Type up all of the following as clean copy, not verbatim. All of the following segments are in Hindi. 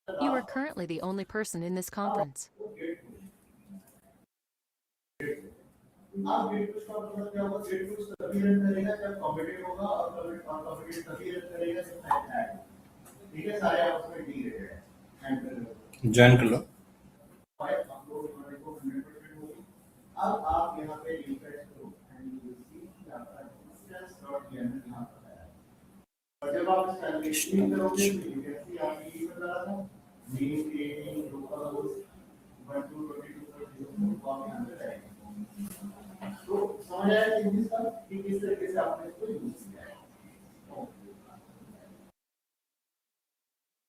You are currently the only person in this conference. आप गेट पुश का मतलब क्या होगा? गेट पुश तभी रन करेगा जब कॉम्पिटिटिव होगा और कॉम्पिटिटिव तभी रन करेगा जब टाइम है। ठीक है, सारे आपस में इंटीग्रेटेड है। ज्वाइन कर लो। आप लोग हमारे को 100% होगी। अब आप यहाँ पे रिफ्रेश करो एंड यू विल सी कि आपका instance.yml यहाँ पर है। और जब आप इस कैलकुलेशन करोगे तो यू कैन सी आपकी ये बता रहा था mean creating local host 1 to 22 आप यहाँ पे रहेंगे। तो समझ आया कि इसका कि किस तरीके से आपने इसको यूज किया है।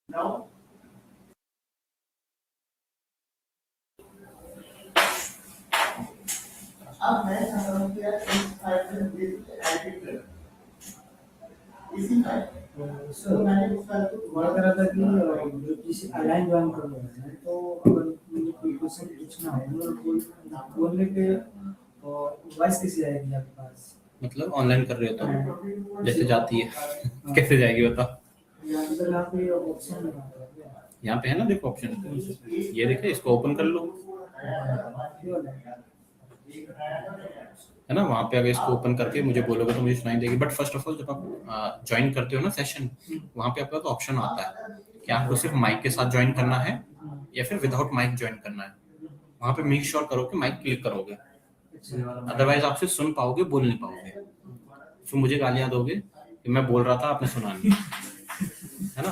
नाउ अब मैं चाह रहा हूँ कि यार इस फाइल में एडिट कर इसी फाइल तो मैंने इस फाइल को हुआ करा था कि जो किसी अलाइन ज्वाइन कर रहे हैं तो अगर मुझे कोई क्वेश्चन पूछना है तो बोलने पे वॉइस कैसे आएगी आपके पास? मतलब ऑनलाइन कर रहे हो तो जैसे जाती है कैसे जाएगी बता? यहाँ पे ऑप्शन यहाँ पे है ना, देखो ऑप्शन ये देखे, इसको ओपन कर लो है ना। वहाँ पे अगर इसको ओपन करके मुझे बोलोगे तो मुझे सुनाई देगी। बट फर्स्ट ऑफ ऑल जब आप ज्वाइन करते हो ना सेशन, वहाँ पे आपका तो ऑप्शन आता है कि आपको सिर्फ माइक के साथ ज्वाइन करना है या फिर विदाउट माइक ज्वाइन करना है। वहाँ पे मेक श्योर करो कि माइक क्लिक करोगे, अदरवाइज आप सिर्फ सुन पाओगे, बोल नहीं पाओगे। फिर मुझे गालियां दोगे कि मैं बोल रहा था आपने सुना नहीं, है ना।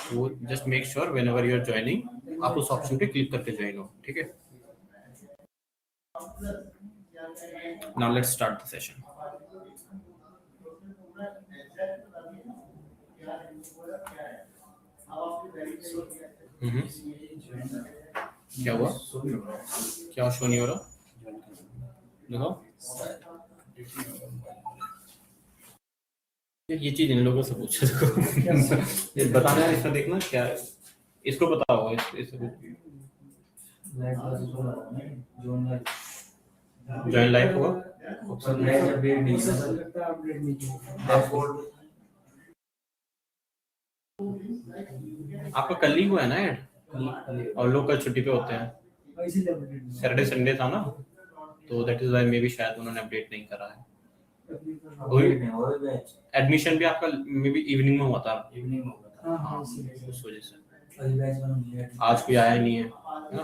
तो just make sure whenever you are joining आप उस ऑप्शन पे क्लिक करके ज्वाइन हो, ठीक है। Now let's start the session. क्या हुआ? क्या शो नहीं हो रहा? देखो ये चीज इन लोगों से पूछो ये बताना है, इसका देखना क्या इसको पता होगा। ज्वाइन लाइव होगा आपका कल ही हुआ है ना ऐड, और लोग कल छुट्टी पे होते हैं, सैटरडे संडे था ना, तो that is why may be शायद उन्होंने अपडेट नहीं करा है। एडमिशन भी आपका मे बी इवनिंग में हुआ था, उस वजह से आज कोई आया नहीं है ना।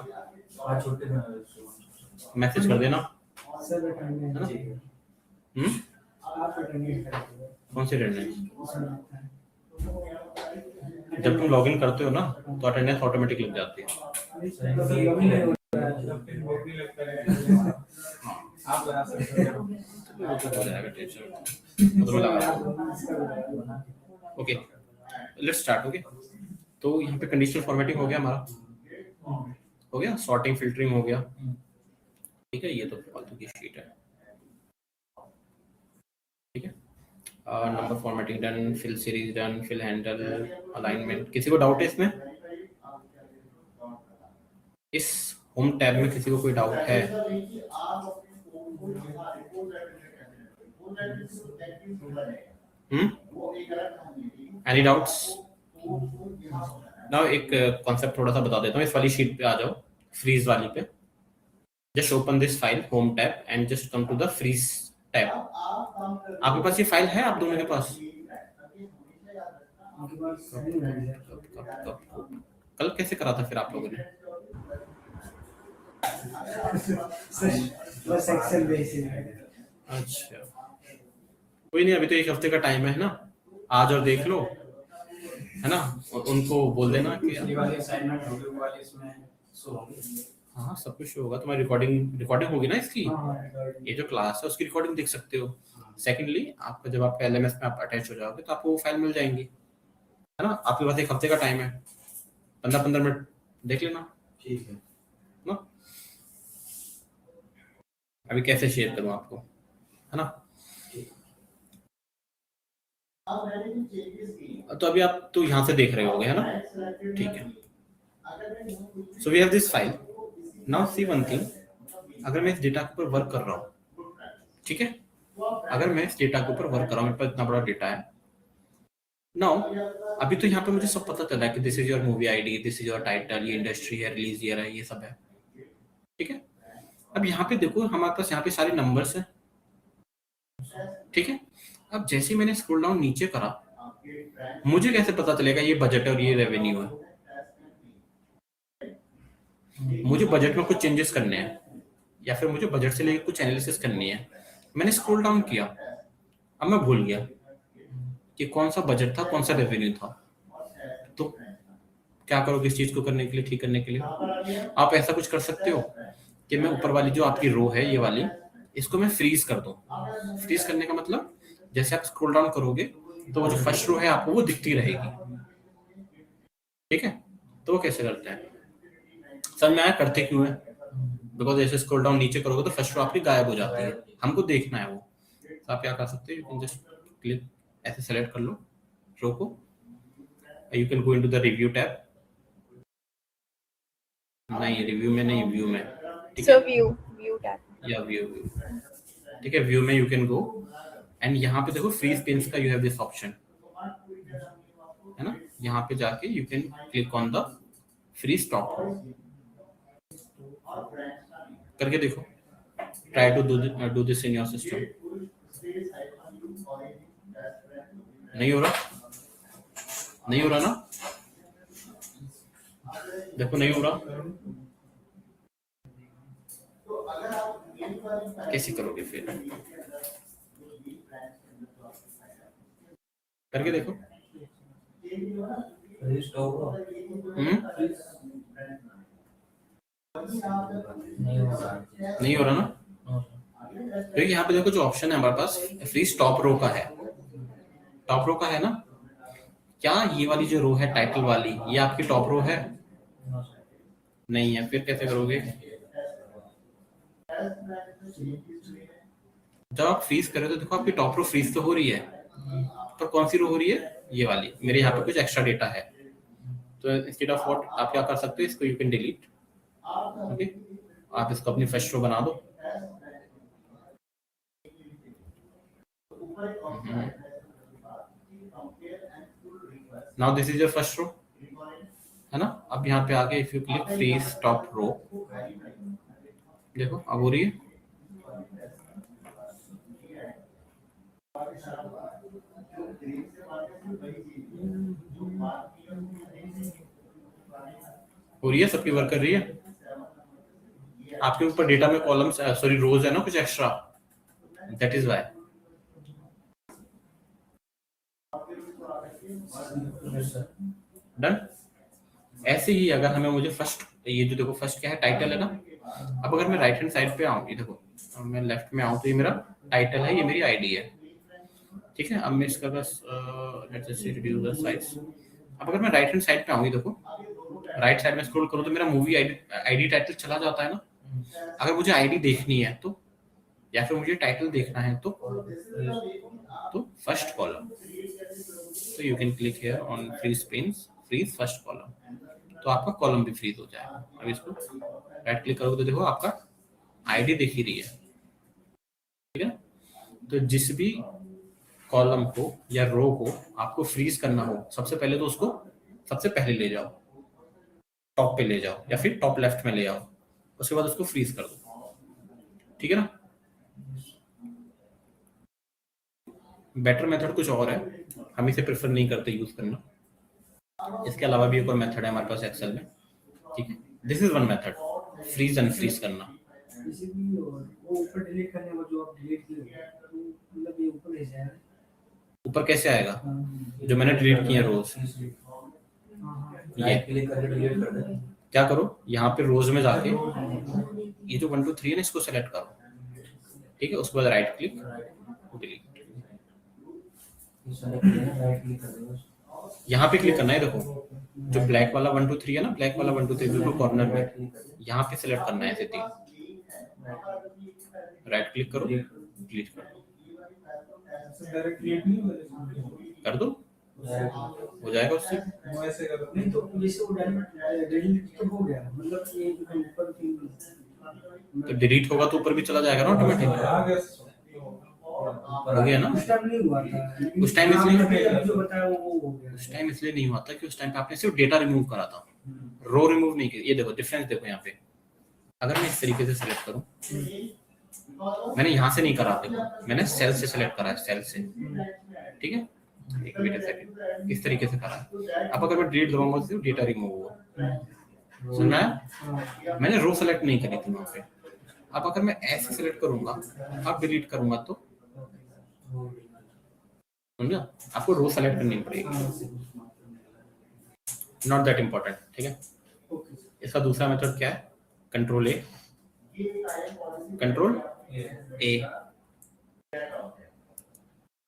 मैसेज कर देना। कौन सी अटेंडेंस? जब तुम लॉगिन करते हो ना तो अटेंडेंस ऑटोमेटिक लग जाती है। Okay let's start. ओके तो यहाँ पे कंडीशनल फॉर्मेटिंग हो गया हमारा, हो गया सॉर्टिंग फिल्टरिंग हो गया, ठीक है। ये तो फालतू की शीट है, ठीक है। Number formatting done, fill series done, fill handle, alignment. किसी को डाउट है इसमें? इस होम टैब में किसी को कोई डाउट है? Any doubts? नाउ एक कॉन्सेप्ट थोड़ा सा बता देता हूँ। इस वाली शीट पे आ जाओ, फ्रीज वाली पे। Just open this file home tab and just come to the freeze tab. आपके पास ये फाइल है आप दोनों के पास? कल कैसे करा था फिर आप लोगों ने? अच्छा कोई नहीं, अभी तो एक हफ्ते का टाइम है ना, आज और देख लो, है ना। और उनको बोल देना कि हाँ सब कुछ होगा। तुम्हारी रिकॉर्डिंग होगी ना इसकी, ये जो क्लास है उसकी रिकॉर्डिंग देख सकते हो। सेकेंडली आपका जब आपका LMS में आप अटैच हो जाओगे तो आपको वो फाइल मिल जाएंगी, है ना। आपके पास एक हफ्ते का टाइम है, 15-15 मिनट देख लेना, ठीक है ना। अभी कैसे शेयर करूं आपको, है ना। तो अभी आप तो यहाँ से देख रहे होगे, है ना, ठीक है। So we have this file. Now see one thing, अगर मैं इस डेटा के ऊपर वर्क कर रहा हूँ, ठीक है, अगर मैं इस डेटा के ऊपर वर्क कर रहा हूँ, मेरे पास इतना बड़ा डेटा है, नाउ अभी तो यहाँ पे मुझे सब पता चला है कि this is your movie ID, this is your title, ये इंडस्ट्री है, रिलीज ईयर है, ये सब है, ठीक है। अब यहाँ पे देखो हमारे पास यहाँ पे सारे नंबर्स हैं, ठीक है। अब जैसे ही मैंने स्क्रॉल डाउन नीचे करा, मुझे कैसे पता चलेगा ये बजट है और ये रेवेन्यू है? मुझे बजट में कुछ चेंजेस करने हैं या फिर मुझे बजट से लेकर कुछ एनालिसिस करनी है। मैंने स्क्रॉल डाउन किया, अब मैं भूल गया कि कौन सा बजट था, कौन सा रेवेन्यू था। तो क्या करोगे इस चीज को करने के लिए, ठीक करने के लिए? आप ऐसा कुछ कर सकते हो कि मैं ऊपर वाली जो आपकी रो है, ये वाली, इसको मैं फ्रीज कर दूं। फ्रीज करने का मतलब जैसे आप स्क्रॉल डाउन करोगे तो वो जो फर्स्ट रो है आपको वो दिखती रहेगी, ठीक है। तो वो कैसे करते हैं, समझ में आया करते क्यों है? बिकॉज जैसे स्क्रॉल डाउन नीचे करोगे तो फर्स्ट रो आपकी गायब हो जाती है, हमको देखना है वो। तो आप क्या कर सकते हो, यू कैन जस्ट क्लिक, ऐसे सेलेक्ट कर लो रो को, you can go into the review tab. नहीं, रिव्यू में नहीं, व्यू में, ठीक है। So view tab. या व्यू, ठीक है। व्यू में यू कैन गो एंड यहाँ पे देखो फ्रीज पेन्स का यू हैव दिस ऑप्शन, है ना। यहाँ पे जाके you can click on the freeze top, करके देखो, try to do this in your system. नहीं हो रहा, नहीं हो रहा ना, देखो नहीं हो रहा। कैसे करोगे फिर, करके देखो। नहीं हो रहा ना, क्योंकि यहाँ पे देखो जो ऑप्शन है हमारे पास फ्रीज टॉप रो का है, टॉप रो का है ना। क्या ये वाली जो रो है टाइटल वाली, ये आपकी टॉप रो है? नहीं है, फिर कैसे करोगे? जब आप फ्रीज करें तो देखो आपकी टॉप रो फ्रीज तो हो रही है, पर कौन सी रो हो रही है? ये वाली। मेरे यहाँ पे कुछ एक्स्ट्रा डेटा है, तो इंस्टेड ऑफ व्हाट आप क्या कर सकते हो, इसको यू कैन डिलीट, ओके। आप इसको अपनी फर्स्ट रो बना दो। Now this is your first row, है ना। अब यहाँ पे आके if you click freeze top row, देखो अब हो रही है। हो रही है, सबकी वर्क कर रही है। आपके ऊपर डेटा में कॉलम्स, सॉरी रोज है ना कुछ extra, that is why. Done. ऐसे ही अगर हमें मुझे फर्स्ट, ये जो देखो फर्स्ट क्या है, टाइटल है ना। अब अगर मैं राइट हैंड साइड पे आऊँ, ये देखो, अब मैं लेफ्ट में आऊँ तो ये मेरा टाइटल है, ये मेरी आईडी है, ठीक है। अब मैं इसका बस let's just reduce the size. अब अगर मैं राइट हैंड साइड पे आऊँ, ये देखो राइट साइड में स्क्रॉल करूँ तो मेरा मूवी आईडी टाइटल चला जाता है ना। अगर मुझे आईडी देखनी है तो, या फिर मुझे टाइटल देखना है तो फर्स्ट कॉलम, तो you can click here on freeze panes, freeze first column, तो आपका कॉलम भी फ्रीज हो जाएगा। अब इसको राइट क्लिक करोगे तो देखो आपका आईडी दिख ही रही है, ठीक है। तो जिस भी कॉलम को या रो को आपको फ्रीज करना हो, सबसे पहले तो उसको सबसे पहले ले जाओ, टॉप पे ले जाओ या फिर टॉप लेफ्ट में ले आओ, उसके बाद उसको फ्रीज कर दो, ठीक है ना। बेटर मेथड कुछ और है, हम इसे प्रेफर नहीं करते यूज करना। इसके अलावा भी एक और मेथड है हमारे पास एक्सेल में, ठीक है। This is one method, freeze unfreeze करना। वो ऊपर डिलीट करने को जो आप डिलीट किए तो मतलब ये ऊपर ले जाएगा। ऊपर कैसे आएगा? जो मैंने डिलीट किए रोज, ये क्लिक करके डिलीट कर दे। क्या करो, यहाँ पे रोज में जाके ये जो 1 2 3 है ना, इसको सेलेक्ट करो, ठीक है। उसके बाद right click, delete. Right click कर दो, यहाँ पे क्लिक करना है, देखो जो ब्लैक वाला 1 2 3 है ना, ब्लैक वाला 1 2 3 बिल्कुल कॉर्नर में, यहाँ पे सिलेक्ट करना है ऐसे 3, राइट क्लिक करो, डिलीट कर दो, कर दो, हो जाएगा उससे। नहीं तो जैसे वो डिलीट तो हो गया, मतलब ये जो ऊपर तो डिलीट होगा तो ऊपर भी चला जाएगा ना ऑटोमेटिक। हो गया ना? उस टाइम नहीं हुआ था, लेकिन उस टाइम आपने इसलिए अभी जो बताया वो हो गया। उस टाइम इसलिए नहीं हुआ था कि उस टाइम पे आपने सिर्फ डेटा रिमूव करा था, रो रिमूव नहीं किया। ये देखो डिफरेंस देखो यहाँ पे, अगर मैं इस तरीके से सिलेक्ट करूँ, मैंने यहाँ से नहीं करा, देखो मैंने सेल से सिलेक्ट करा है, सेल से, ठीक है। एक मिनट सेकंड, इस तरीके से करा है। अब अगर मैं डिलीट दबाऊंगा तो डेटा रिमूव हुआ, सुन रहा है? मैंने रो सेलेक्ट नहीं करी थी वहाँ पे। अब अगर मैं ऐसे सिलेक्ट करूंगा, अब डिलीट करूंगा तो समझा, आपको रो सेलेक्ट करनी पड़ेगी, नॉट दैट इम्पोर्टेंट, ठीक है। इसका दूसरा मेथड क्या है? Control A, control A,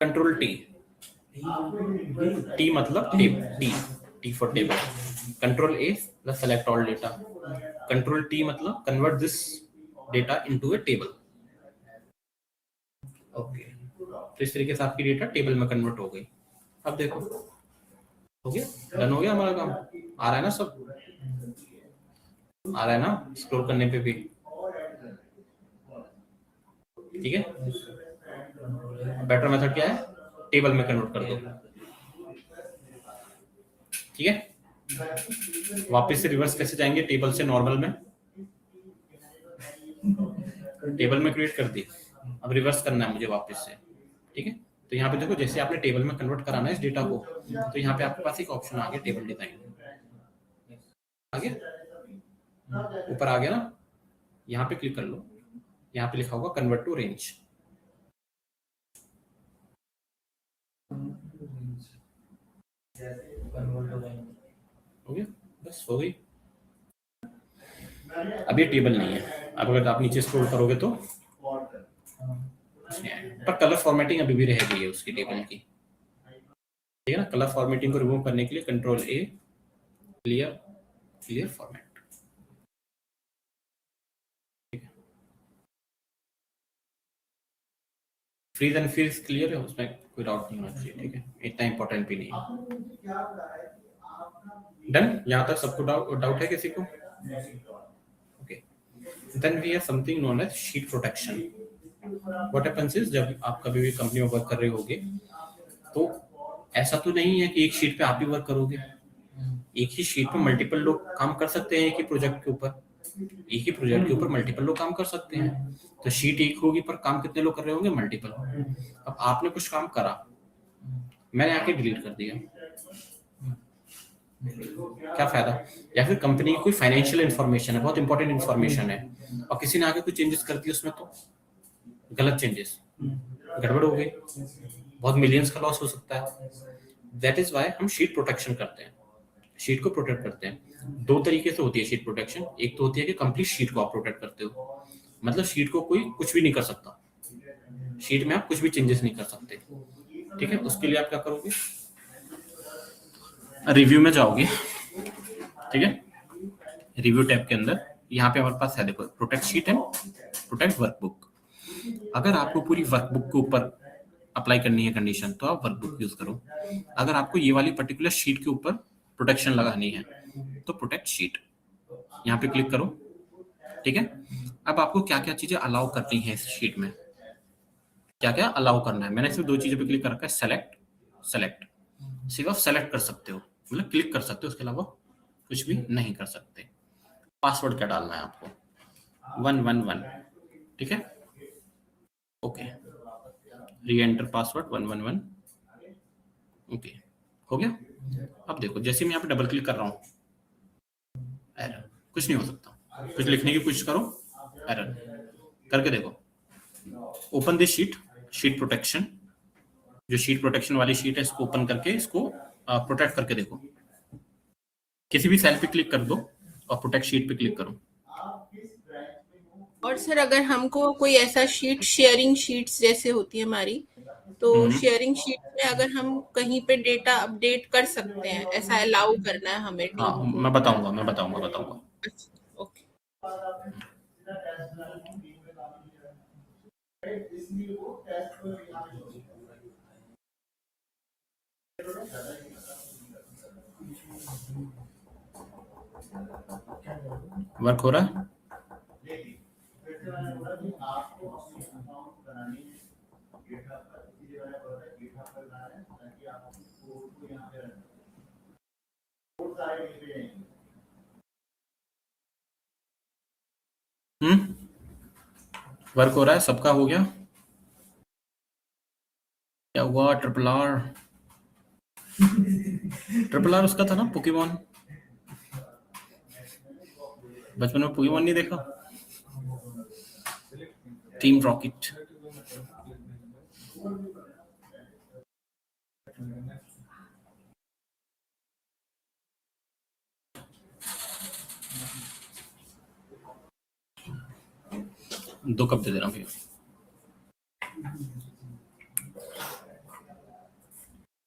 control T, T मतलब T, T for table. Control A plus select all data, control T मतलब convert this data into a table. Okay, तो इस तरीके से आपकी डेटा टेबल में कन्वर्ट हो गई। अब देखो हो गया, डन हो गया हमारा काम। आ रहा है ना सब, आ रहा है ना स्क्रॉल करने पे भी, ठीक है। बेटर मेथड क्या है? टेबल में कन्वर्ट कर दो, ठीक है। वापस से रिवर्स कैसे जाएंगे? टेबल से नॉर्मल में, टेबल में क्रिएट कर दी, अब रिवर्स करना है मुझे वापस से, ठीक है। तो यहाँ पे देखो, जैसे आपने टेबल में कन्वर्ट कराना है इस डेटा को, तो यहाँ पे आपके पास एक ऑप्शन आ गया टेबल डिजाइन, आ गया ऊपर आ गया ना, यहाँ पे क्लिक कर लो, यहाँ पे लिखा होगा कन्वर्ट टू रेंज, हो गया, बस हो गई। अब ये टेबल नहीं है, अब अगर आप नीचे स्क्रॉल करोगे तो कुछ नहीं आएगा, पर कलर फॉर्मेटिंग अभी भी रह गई है उसकी टेबल की, ठीक है ना। कलर फॉर्मेटिंग को रिमूव करने के लिए control A, clear, clear format, freeze and freeze clear है, उसमें कोई डाउट नहीं होना चाहिए, ठीक है, इतना इंपॉर्टेंट भी नहीं है। डन, यहाँ तक सबको डाउट है किसी को? Okay, then we have something known as sheet protection. What happens is, जब आप कभी भी कंपनी में वर्क कर रहे होगे तो ऐसा तो नहीं है कि एक शीट पे आप ही वर्क करोगे, एक ही शीट पे मल्टीपल लोग काम कर सकते हैं, एक ही प्रोजेक्ट के ऊपर, एक ही प्रोजेक्ट के ऊपर मल्टीपल लोग काम कर सकते हैं। तो शीट एक होगी पर काम कितने लोग कर रहे होंगे? मल्टीपल। अब आपने कुछ काम करा, मैंने आके डिलीट कर दिया, क्या फायदा? या फिर कंपनी की कोई फाइनेंशियल इंफॉर्मेशन है, बहुत इंपॉर्टेंट इंफॉर्मेशन है, और किसी ने आके कुछ चेंजेस कर दिए उसमें, तो गलत चेंजेस, गड़बड़ हो गई, बहुत मिलियंस का लॉस हो सकता है। दैट इज वाई हम शीट प्रोटेक्शन करते हैं, शीट को प्रोटेक्ट करते हैं। दो तरीके से होती है शीट प्रोटेक्शन, एक तो होती है कि कंप्लीट शीट को आप प्रोटेक्ट करते हो, मतलब शीट को कोई कुछ भी नहीं कर सकता, शीट में आप कुछ भी चेंजेस नहीं कर सकते, ठीक है। उसके लिए आप क्या करोगे? रिव्यू में जाओगे, ठीक है, रिव्यू टैब के अंदर यहाँ पे हमारे पास है, देखो protect sheet and protect workbook. अगर आपको पूरी वर्कबुक के ऊपर अप्लाई करनी है कंडीशन, तो आप वर्कबुक यूज करो। अगर आपको ये वाली पर्टिकुलर शीट के ऊपर प्रोटेक्शन लगानी है तो प्रोटेक्ट शीट, यहाँ पे क्लिक करो, ठीक है। अब आपको क्या क्या चीजें अलाउ करनी है इस शीट में, क्या क्या अलाउ करना है, मैंने सिर्फ दो चीजों पे क्लिक कर रखा है, सेलेक्ट, सेलेक्ट, सिर्फ आप सेलेक्ट कर सकते हो, मतलब क्लिक कर सकते हो, उसके अलावा कुछ भी नहीं कर सकते। पासवर्ड क्या डालना है आपको? 111, ठीक है, ओके, री एंटर पासवर्ड 111, ओके, हो गया। अब देखो, जैसे मैं यहाँ पे डबल क्लिक कर रहा हूँ, एरर, कुछ नहीं हो सकता, कुछ लिखने की कोशिश करो, एरर, करके देखो, open this sheet, sheet protection, जो शीट प्रोटेक्शन वाली शीट है इसको ओपन करके इसको प्रोटेक्ट करके देखो, किसी भी सेल पे क्लिक कर दो और प्रोटेक्ट शीट पे क्लिक करो। और सर अगर हमको कोई ऐसा शीट, शेयरिंग शीट्स जैसे होती है हमारी, तो शेयरिंग शीट में अगर हम कहीं पे डेटा अपडेट कर सकते हैं, ऐसा अलाउ करना है हमें टीम हाँ, को? मैं बताऊंगा। ओके, वर्क हो रहा है? GitHub पर इसी जगह पर होता है, GitHub पर जाना है ताकि आप अपने कोड को यहाँ पे रख सकें। कोड सारे यहीं पे रहेंगे। वर्क हो रहा है, सबका हो गया? क्या हुआ? ट्रिपल आर उसका था ना, पोकेमॉन। बचपन में पोकेमॉन नहीं देखा? Team rocket. दो कप दे देना भैया।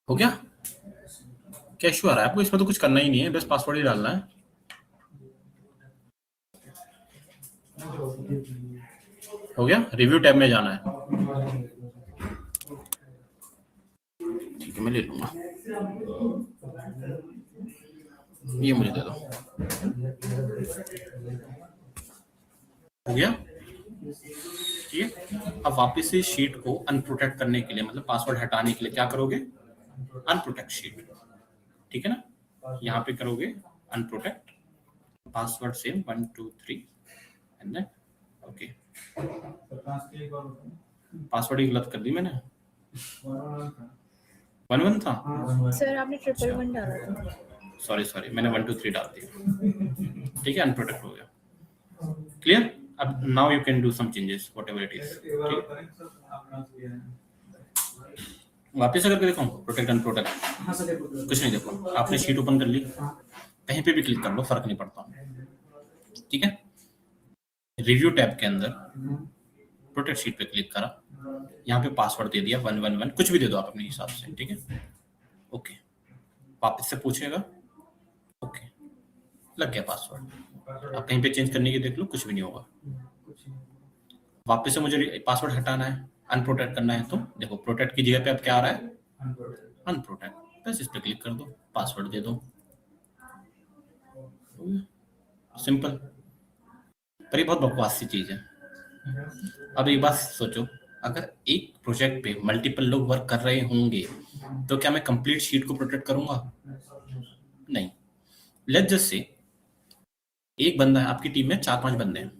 हो गया? क्या इशू आ रहा है आपको? इसमें तो कुछ करना ही नहीं है, बस पासवर्ड ही डालना है। हो गया? रिव्यू टैब में जाना है। ठीक है, मैं ले लूंगा। ये मुझे दे दो। हो गया? ठीक है। अब वापस से शीट को अनप्रोटेक्ट करने के लिए, मतलब पासवर्ड हटाने के लिए क्या करोगे? Unprotect sheet. ठीक है ना? यहाँ पे करोगे unprotect, password same 1 2 3 and then okay. Password ही गलत कर दी मैंने। 1 था। सर आपने 111 डाला था। सॉरी मैंने 1 2 3 डाल दिया। ठीक है, अनप्रोटेक्ट हो गया। क्लियर? अब now you can do some changes whatever it is. वापस अगर देखो प्रोटेक्ट अनप्रोटेक्ट, हाँ सर देखो कुछ नहीं। देखो आपने शीट ओपन कर ली, कहीं पे भी क्लिक कर लो, फर्क नहीं पड़ता। ठीक है, रिव्यू टैब के अंदर प्रोटेक्ट शीट पे क्लिक करा, यहाँ पे पासवर्ड दे दिया 111, कुछ भी दे दो आप अपने हिसाब से। ठीक है, ओके। वापस से पूछेगा, ओके, लग गया पासवर्ड। आप कहीं पे चेंज करने की देख लो, कुछ भी नहीं होगा। वापस से मुझे पासवर्ड हटाना है, अनप्रोटेक्ट करना है, तो देखो प्रोटेक्ट की जगह पे अब क्या आ रहा है? अनप्रोटेक्ट। बस इस पे क्लिक कर दो, पासवर्ड दे दो, सिंपल। पर ये बहुत बकवास सी चीज है। अब एक बात सोचो, अगर एक प्रोजेक्ट पे मल्टीपल लोग वर्क कर रहे होंगे तो क्या मैं कंप्लीट शीट को प्रोटेक्ट करूंगा? नहीं। लेट्स जस्ट से एक बंदा है, आपकी टीम में 4-5 बंदे हैं,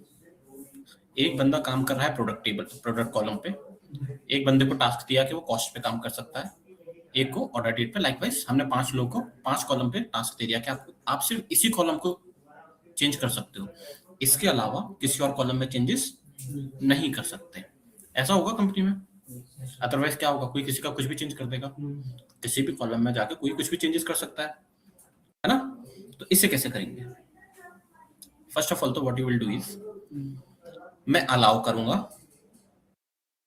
एक बंदा काम कर रहा है प्रोडक्ट कॉलम पे, एक बंदे को टास्क दिया कि वो कॉस्ट पे काम कर सकता है, एक को ऑर्डर डेट पे। लाइकवाइज हमने 5 लोगों को 5 कॉलम पे टास्क दे दिया कि आप सिर्फ इसी कॉलम को चेंज कर सकते हो, इसके अलावा किसी और कॉलम में चेंजेस नहीं कर सकते। ऐसा होगा कंपनी में? अदरवाइज क्या होगा? कोई किसी का कुछ भी चेंज कर देगा, किसी भी कॉलम में जाके कोई कुछ भी चेंजेस कर सकता है ना? तो इसे कैसे करेंगे? फर्स्ट ऑफ ऑल तो what you will do is, मैं अलाउ करूंगा,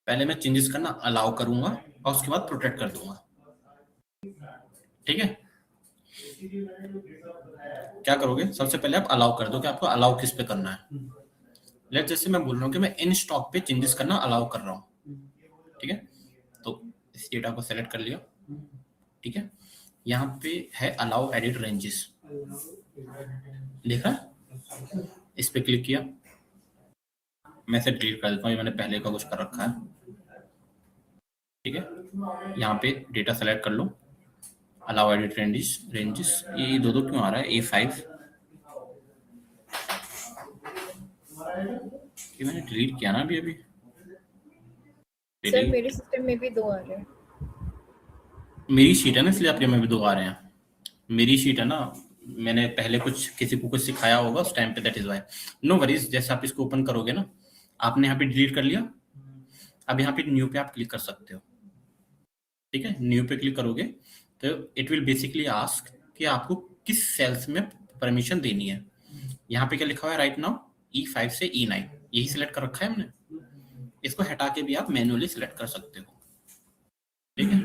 पहले मैं चेंजेस करना अलाउ करूंगा और उसके बाद प्रोटेक्ट कर दूंगा। ठीक है, क्या करोगे? सबसे पहले आप अलाउ कर दो कि आपको अलाउ किस पे करना है। लेट्स जैसे मैं बोल रहा हूँ कि मैं इन स्टॉक पे चेंजेस करना अलाउ कर रहा हूँ। ठीक है, तो इस डेटा को सेलेक्ट कर लिया। ठीक है, यहाँ पे है अलाउ एडिट रेंजेस, देखा? इस पे क्लिक किया, मैं इसे डिलीट कर देता हूँ, ये मैंने पहले का कुछ कर रखा है। ठीक है, यहाँ पे डेटा सेलेक्ट कर लो, अलाउ एडिट रेंजेस। ये दो क्यों आ रहा है? A5 ये मैंने डिलीट किया ना अभी। सर मेरे सिस्टम में भी 2 आ रहे हैं। मेरी शीट है ना, इसलिए आपके में भी 2 आ रहे हैं। मेरी शीट है ना, मैंने पहले किसी को कुछ सिखाया होगा उस टाइम पे, that is why. No worries, जैसे आप इसको ओपन करोगे ना, आपने यहाँ पे डिलीट कर लिया, अब यहाँ पे न्यू पे आप क्लिक कर सकते हो। ठीक है, न्यू पे क्लिक करोगे तो इट विल बेसिकली आस्क कि आपको किस सेल्स में परमिशन देनी है। यहाँ पे क्या लिखा हुआ है राइट नाउ? E5 से E9, यही सिलेक्ट कर रखा है हमने। इसको हटा के भी आप मैन्युअली सिलेक्ट कर सकते हो। ठीक है,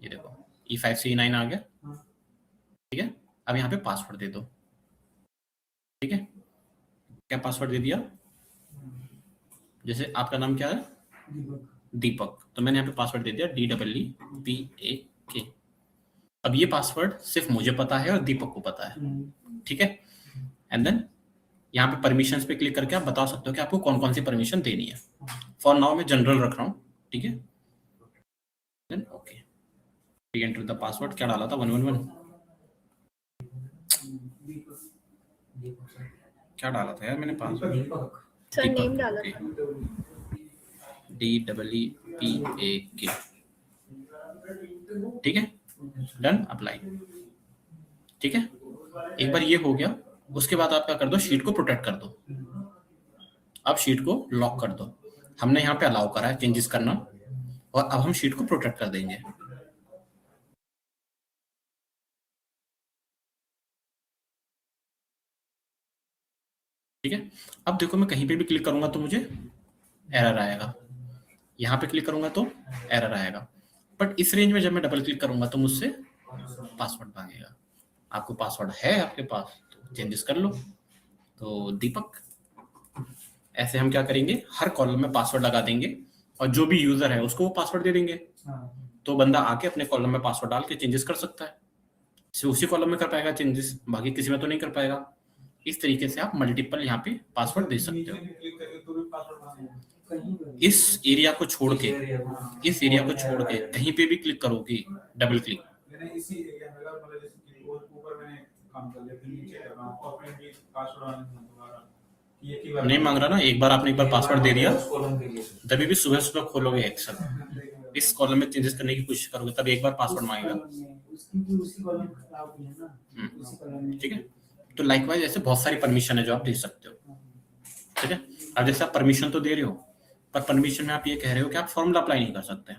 ये देखो E5 से E9 आ गया। ठीक है, अब यहाँ पे पासवर्ड दे दो। ठीक है, क्या पासवर्ड दे दिया? जैसे आपका नाम क्या है? दीपक, तो मैंने यहाँ पे पासवर्ड दे दिया DEEPAK। अब ये पासवर्ड सिर्फ मुझे पता है और दीपक को पता है। ठीक है, एंड देन यहाँ पे परमिशंस पे क्लिक करके आप बता सकते हो कि आपको कौन कौन सी परमिशन देनी है। फॉर नाउ मैं जनरल रख रहा हूँ। ठीक है, then okay, re-enter the password. क्या डाला था? 111। क्या डाला था यार मैंने password? Deepak. Sir Deepak, name डाला ओके। था। DEEPAK। ठीक है, डन, अप्लाई। ठीक है, एक बार ये हो गया, उसके बाद आप क्या कर दो, शीट को प्रोटेक्ट कर दो। अब शीट को लॉक कर दो। हमने यहाँ पे अलाउ करा है चेंजेस करना, और अब हम शीट को प्रोटेक्ट कर देंगे। ठीक है, अब देखो मैं कहीं पे भी क्लिक करूंगा तो मुझे एरर आएगा, यहाँ पे क्लिक करूंगा तो एरर आएगा, बट इस रेंज में जब मैं डबल क्लिक करूंगा तो मुझसे पासवर्ड मांगेगा। आपको पासवर्ड है आपके पास तो चेंजेस कर लो। तो दीपक, ऐसे हम क्या करेंगे, हर कॉलम में पासवर्ड लगा देंगे, और जो भी यूजर है उसको वो पासवर्ड दे देंगे, तो बंदा आके अपने कॉलम में पासवर्ड डाल के चेंजेस कर सकता है। सिर्फ उसी कॉलम में कर पाएगा चेंजेस, बाकी किसी में तो नहीं कर पाएगा। इस तरीके से आप मल्टीपल यहाँ पे पासवर्ड दे सकते हो। इस एरिया को छोड़ के, इस एरिया को छोड़ के कहीं पे भी क्लिक करोगे डबल क्लिक, नहीं मांग रहा ना। एक बार आपने एक बार पासवर्ड दे दिया, तभी भी सुबह सुबह खोलोगे एक्सेल, इस कॉलम में चेंजेस करने की कोशिश करोगे तब एक बार पासवर्ड मांगेगा। ठीक है, तो लाइकवाइज ऐसे बहुत सारी परमिशन है जो आप दे सकते हो। ठीक है, अब जैसे आप परमिशन तो दे रहे हो, पर परमिशन में आप ये कह रहे हो कि आप फॉर्मूला अप्लाई नहीं कर सकते।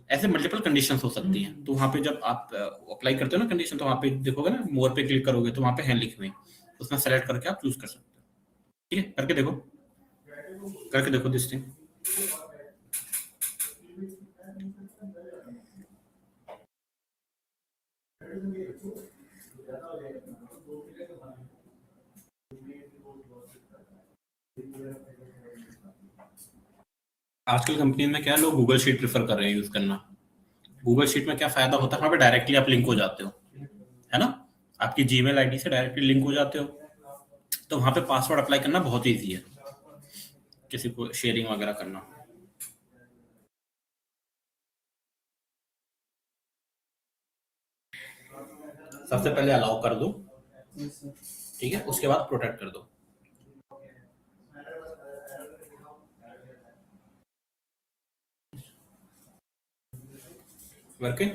ऐसे मल्टीपल कंडीशंस हो सकती हैं, तो वहां पे जब आप अप्लाई करते हो ना कंडीशन, तो वहां पे देखोगे ना, मोर पे क्लिक करोगे तो वहां पे है लिखी हुई, उसमें सेलेक्ट करके आप चूज कर सकते हो। ठीक है, करके देखो दिस थिंग। आजकल कंपनी में क्या लोग गूगल शीट प्रेफर कर रहे हैं यूज करना। गूगल शीट में क्या फायदा होता है, वहां पे डायरेक्टली आप लिंक हो जाते हो, है ना, आपकी जीमेल आईडी से डायरेक्टली लिंक हो जाते हो, तो वहां पे पासवर्ड अप्लाई करना बहुत ईजी है, किसी को शेयरिंग वगैरह करना। सबसे पहले अलाउ कर दो, ठीक है, उसके बाद प्रोटेक्ट कर दो। वर्किंग।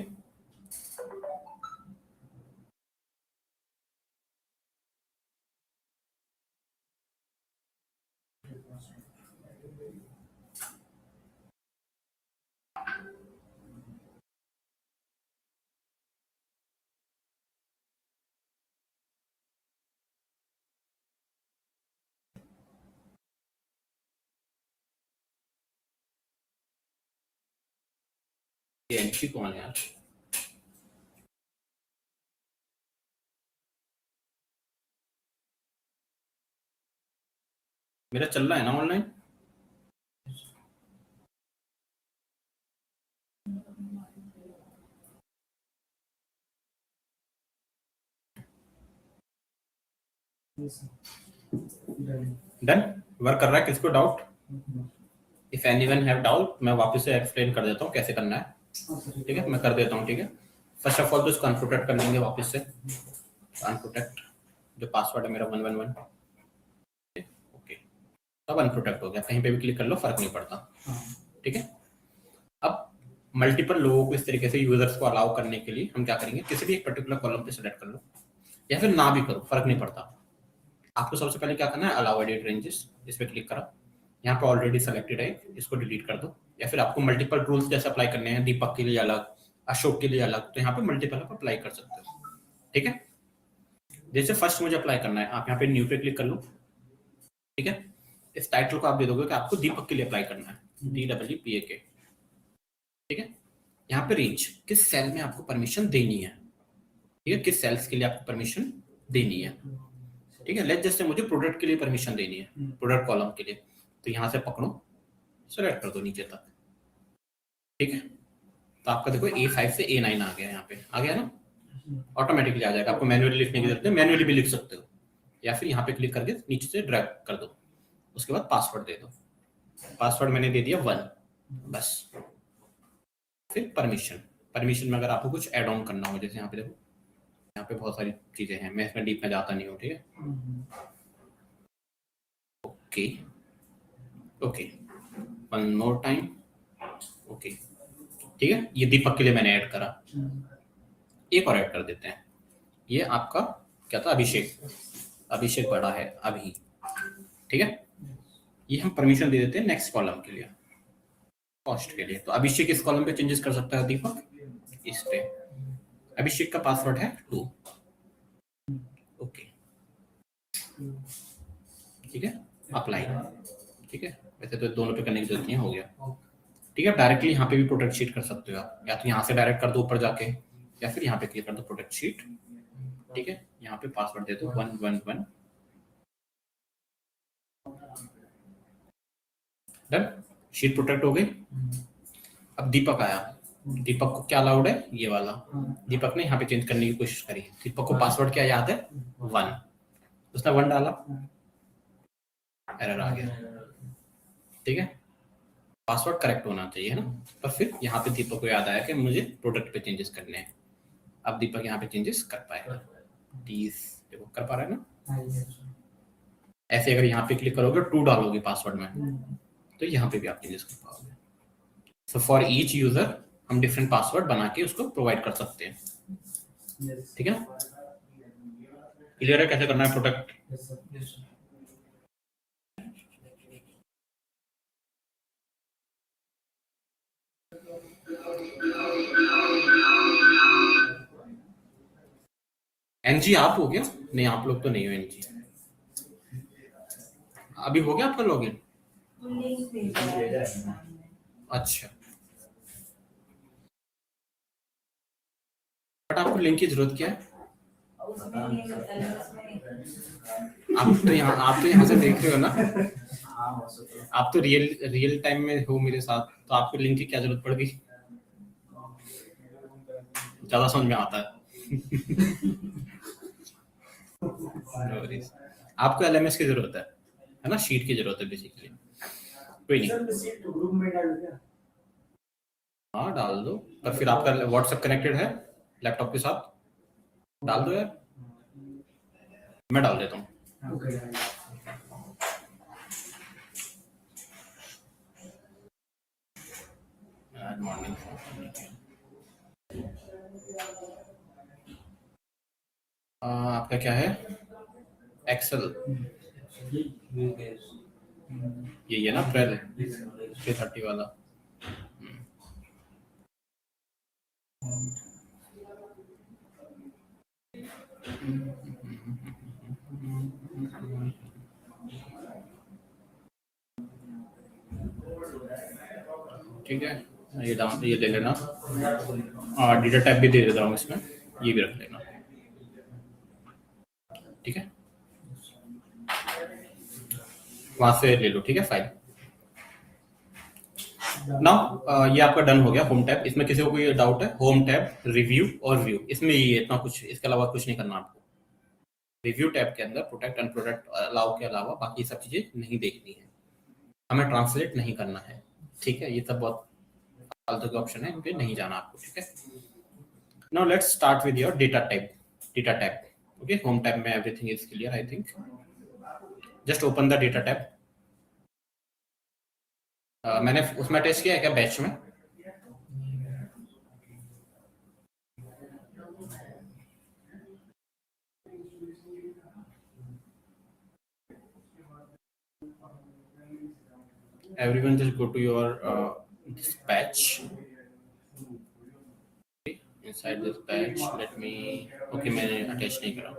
ये एंट्री कौन है यार? मेरा चल रहा है ना ऑनलाइन? डन, वर्क कर रहा है। किसको doubt? If anyone have doubt, मैं वापस से एक्सप्लेन कर देता हूँ कैसे करना है। ठीक है, मैं कर देता हूँ। ठीक है, फर्स्ट ऑफ ऑल तो इसको अनप्रोटेक्ट कर लेंगे वापस से। अनप्रोटेक्ट, जो पासवर्ड है मेरा 111, ओके, तब अनप्रोटेक्ट हो गया। कहीं पे भी क्लिक कर लो, फर्क नहीं पड़ता। ठीक है, अब मल्टीपल लोगों को इस तरीके से यूजर्स को अलाउ करने के लिए हम क्या करेंगे, किसी भी एक पर्टिकुलर कॉलम पे सेलेक्ट कर लो, या फिर ना भी करो, फर्क नहीं पड़ता। आपको सबसे पहले क्या करना है, अलाउ एडिट रेंजेस, इस पे क्लिक करा, यहाँ पे ऑलरेडी सेलेक्टेड है, इसको डिलीट कर दो। या फिर आपको मल्टीपल रूल्स जैसे अप्लाई करने हैं, दीपक के लिए अलग, अशोक के लिए अलग, तो यहाँ पे मल्टीपल आप अप्लाई कर सकते हो। ठीक है, जैसे फर्स्ट मुझे अप्लाई करना है, आप यहाँ पे न्यू पे क्लिक कर लो। ठीक है, इस टाइटल को आप दे दोगे कि आपको दीपक के लिए अप्लाई करना है, DEEPAK। ठीक है, यहाँ पे रेंज, किस सेल में आपको परमिशन देनी है, ठीक है, किस सेल्स के लिए आपको परमिशन देनी है। ठीक है, लेट जैसे मुझे प्रोडक्ट के लिए परमिशन देनी है, प्रोडक्ट कॉलम के लिए, तो यहाँ से पकड़ो, सेलेक्ट कर दो नीचे तक। ठीक है, तो आपका देखो A5 से A9 आ गया, यहाँ पे आ गया ना, ऑटोमेटिकली आ जाएगा। आपको मैन्युअली लिखने की जरूरत है, मैन्युअली भी लिख सकते हो, या फिर यहाँ पे क्लिक करके नीचे से ड्रैग कर दो। उसके बाद पासवर्ड दे दो, पासवर्ड मैंने दे दिया 1, बस फिर परमिशन में अगर आपको कुछ ऐड ऑन करना हो, जैसे यहाँ पे देखो, यहाँ पे बहुत सारी चीजें हैं, मैं इसमें डीप में जाता नहीं हूँ, ठीक है। Okay, one more time. Okay, ठीक है, ये दीपक के लिए मैंने ऐड करा। एक और ऐड कर देते हैं, ये आपका क्या था, अभिषेक बड़ा है अभी, ठीक है। ये हम परमिशन दे देते हैं नेक्स्ट कॉलम के लिए, कॉस्ट के लिए। तो अभिषेक इस कॉलम पे चेंजेस कर सकता है, दीपक इस पे। अभिषेक का पासवर्ड है 2। ओके, ठीक है, अप्लाई, ठीक है। वैसे तो दोनों पे करने की जरूरत नहीं है, हो गया, ठीक है। डायरेक्टली यहाँ पे भी प्रोटेक्ट शीट कर सकते हो आप, या तो यहाँ से डायरेक्ट कर दो ऊपर जाके, या फिर यहाँ पे क्लिक कर दो प्रोटेक्ट शीट, ठीक है। यहाँ पे पासवर्ड दे दो 111। डन, शीट प्रोटेक्ट हो गई। अब दीपक आया, दीपक को क्या अलाउड है, ये वाला। दीपक ने यहाँ पे चेंज करने की कोशिश करी, दीपक को पासवर्ड क्या याद है, 1। उसने 1 डाला, एरर आ गया, ठीक है। पासवर्ड करेक्ट होना चाहिए, है ना। पर फिर यहाँ पे दीपक को याद आया कि मुझे प्रोडक्ट पे चेंजेस करने हैं। अब दीपक यहाँ पे चेंजेस कर पाएगा, प्लीज देखो कर पा रहा है ना। ऐसे अगर यहाँ पे क्लिक करोगे 2 डालोगे पासवर्ड में, तो यहाँ पे भी आप चेंजेस कर पाओगे। सो फॉर ईच यूजर हम डिफरेंट पासवर्ड बना के उसको प्रोवाइड कर सकते हैं, ठीक है ना। क्लियर है कैसे करना है प्रोटेक्ट? एनजी आप हो गया? नहीं, आप लोग तो नहीं हो एनजी। अभी हो गया आपका लॉगिन? अच्छा, बट आपको लिंक की जरूरत क्या है? आप तो यहाँ से देख रहे हो ना, आप तो रियल टाइम में हो मेरे साथ, तो आपको लिंक की क्या जरूरत पड़ गई? ज्यादा समझ में आता है। No worries. आपको एलएमएस की जरूरत है ना, शीट की जरूरत है बेसिकली। कोई नहीं, ग्रुप में डाल दिया। हाँ डाल दो, पर फिर आपका व्हाट्सएप कनेक्टेड है लैपटॉप के साथ, डाल दो यार, मैं डाल देता हूँ। मॉर्निंग आपका क्या है, एक्सेल, ये है ना प्रेल 330 वाला। ठीक है, ये ले लेना, डेटा टाइप भी दे देता हूँ इसमें, ये भी रख लेना, ठीक है। वहां से ले लो, ठीक है, फाइल। नाउ ये आपका डन हो गया होम टैब। इसमें किसी को कोई डाउट है? होम टैब, रिव्यू और व्यू, इसमें ये इतना कुछ, इसके अलावा कुछ नहीं करना आपको। रिव्यू टैब के अंदर प्रोटेक्ट अनप्रोटेक्ट अलाउ के अलावा बाकी सब चीजें नहीं देखनी है, हमें ट्रांसलेट नहीं करना है, ठीक है। ये सब बहुत फालतू के ऑप्शन है, इन पे नहीं जाना आपको, ठीक है। Now let's start with your data tab. Okay, home tab में everything is clear I think. Just open the data tab. मैंने उसमें टेस्ट किया है क्या, बैच में? Everyone just go to your this batch. Okay, inside this batch, let me, okay, मैंने अटैच नहीं करा।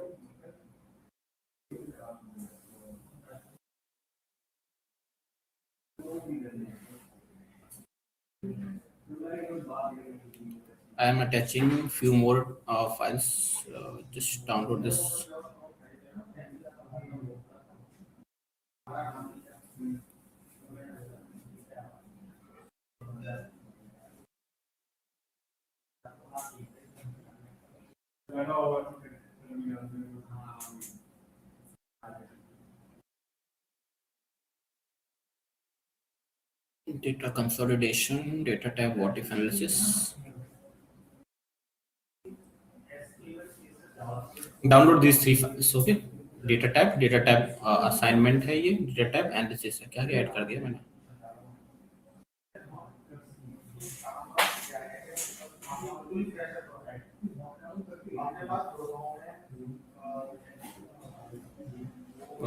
I am attaching few more files. Just download this. Data consolidation, data type, what if analysis. Download these 3 files. Okay. Data type assignment है ये, data type analysis है. क्या ऐड कर दिया मैंने?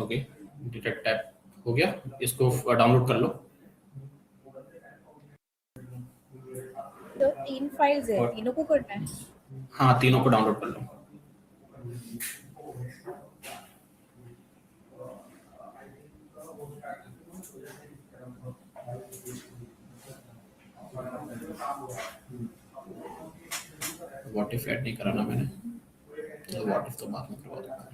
ओके, डेटा टाइप हो गया, इसको डाउनलोड कर लो. तो 3 फाइल्स है, तीनों को करना है. हाँ, तीनों को डाउनलोड कर लो. व्हाट इफ ऐड नहीं कराना मैंने, तो व्हाट इफ तो बाद में करवा दूंगा.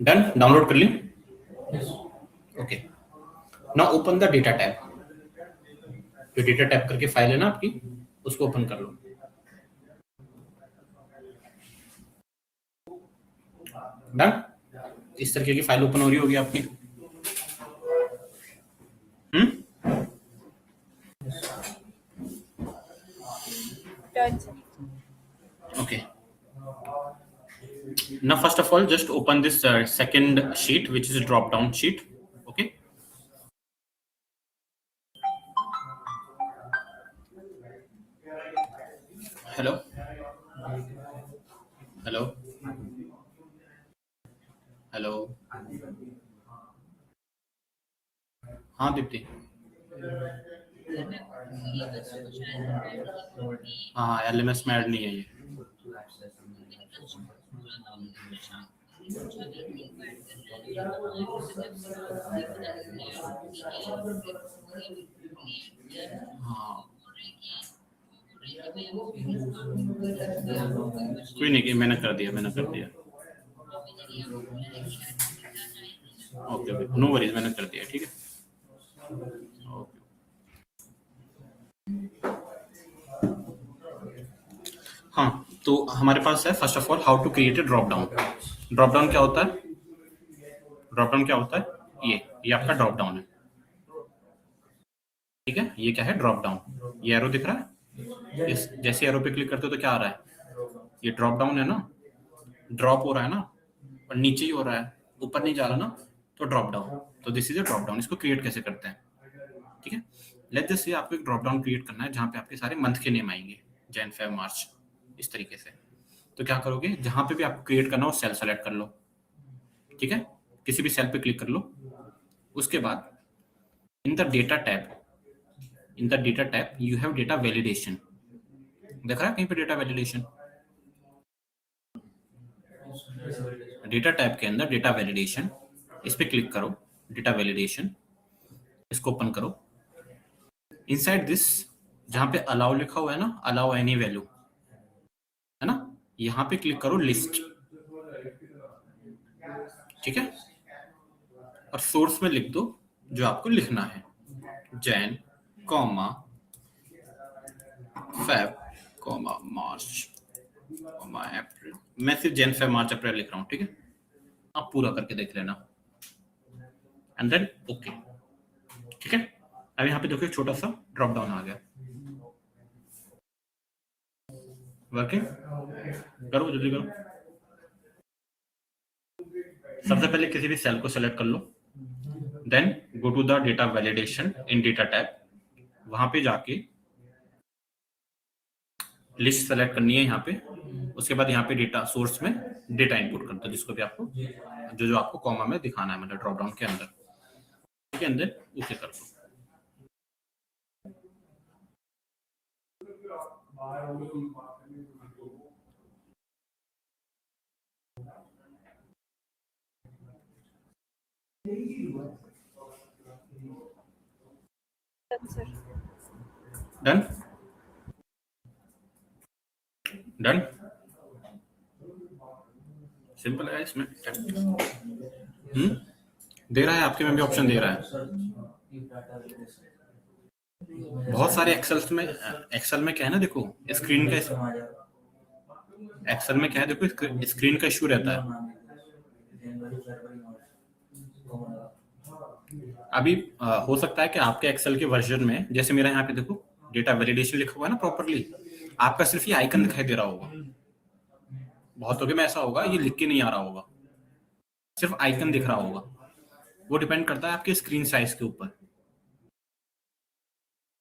डन, डाउनलोड कर ली. Okay, now open the data tab. जो डेटा टैब करके फाइल है ना आपकी, उसको ओपन कर लो. डन, इस तरीके की फाइल ओपन हो रही होगी आपकी. Done sir. Okay. Now, first of all, just open this second sheet, which is a drop-down sheet. Okay. Hello. Hello. Hello. हाँ दीप्ति. हाँ, LMS में ऐड नहीं है ये. हाँ, कोई नहीं, मैंने कर दिया. ओके, नो वरीज, मैंने कर दिया. ठीक है. ओके. हाँ, तो हमारे पास है first of all how to create a drop down. Drop down क्या होता है? ये आपका ड्रॉप डाउन है. ठीक है, ये क्या है? Drop down. ये एरो दिख रहा है? इस जैसे एरो पे क्लिक करते हो तो क्या आ रहा है? ये ड्रॉप डाउन है ना, ड्रॉप हो रहा है ना, और नीचे ही हो रहा है, ऊपर नहीं जा रहा ना, तो ड्रॉप डाउन. तो this is a drop down. इसको क्रिएट कैसे करते हैं? ठीक है, लेट दिस से आपको एक ड्रॉप डाउन क्रिएट करना है जहां पे आपके सारे मंथ के नेम आएंगे, जैन, फेब, मार्च, इस तरीके से. तो क्या करोगे, जहां पे भी आपको क्रिएट करना हो सेल सेलेक्ट कर लो. ठीक है, किसी भी सेल पे क्लिक कर लो. उसके बाद in the data tab you have data validation. देख रहा है कहीं पे डेटा वैलिडेशन? डेटा टैब के अंदर डेटा वैलिडेशन, इस पे क्लिक करो. डेटा वैलिडेशन, इसको ओपन करो. इनसाइड दिस जहां पे अलाउ लिखा हुआ है ना, अलाउ एनी वैल्यू है ना, यहां पे क्लिक करो लिस्ट. ठीक है, और सोर्स में लिख दो जो आपको लिखना है, जैन, कॉमा, फेब, कॉमा, मार्च, कॉमा, अप्रैल. मैं सिर्फ जैन, फेब, मार्च, अप्रैल लिख रहा हूँ. ठीक है, आप पूरा करके देख लेना. And then okay. ठीक है, अब यहाँ पे देखो एक छोटा सा ड्रॉप डाउन आ गया. वर्किंग करो, जल्दी करो. सबसे पहले किसी भी सेल को सेलेक्ट कर लो. Then go to the data validation in data tab. वहां पे जाके लिस्ट सेलेक्ट करनी है यहाँ पे. उसके बाद यहाँ पे डेटा सोर्स में डेटा इनपुट कर दो, जिसको भी आपको जो आपको कॉमा में दिखाना है, मतलब ड्रॉप डाउन के अंदर. ठीक है, अंदर ओके कर दो. Done sir. डन. सिंपल है इसमें. दे रहा है आपके में भी ऑप्शन दे रहा है. बहुत सारे एक्सेल में क्या है ना, देखो स्क्रीन का, एक्सेल में क्या है, देखो स्क्रीन का इशू रहता है. अभी हो सकता है कि आपके एक्सेल के वर्जन में, जैसे मेरा यहाँ पे देखो डेटा वैलिडेशन लिखा हुआ है ना प्रॉपरली, आपका सिर्फ ये आइकन दिखाई दे रहा होगा। बहुतों के में ऐसा होगा ये लिख के नहीं आ रहा होगा, सिर्फ आइकन दिख रहा होगा। वो डिपेंड करता है आपके स्क्रीन साइज के ऊपर।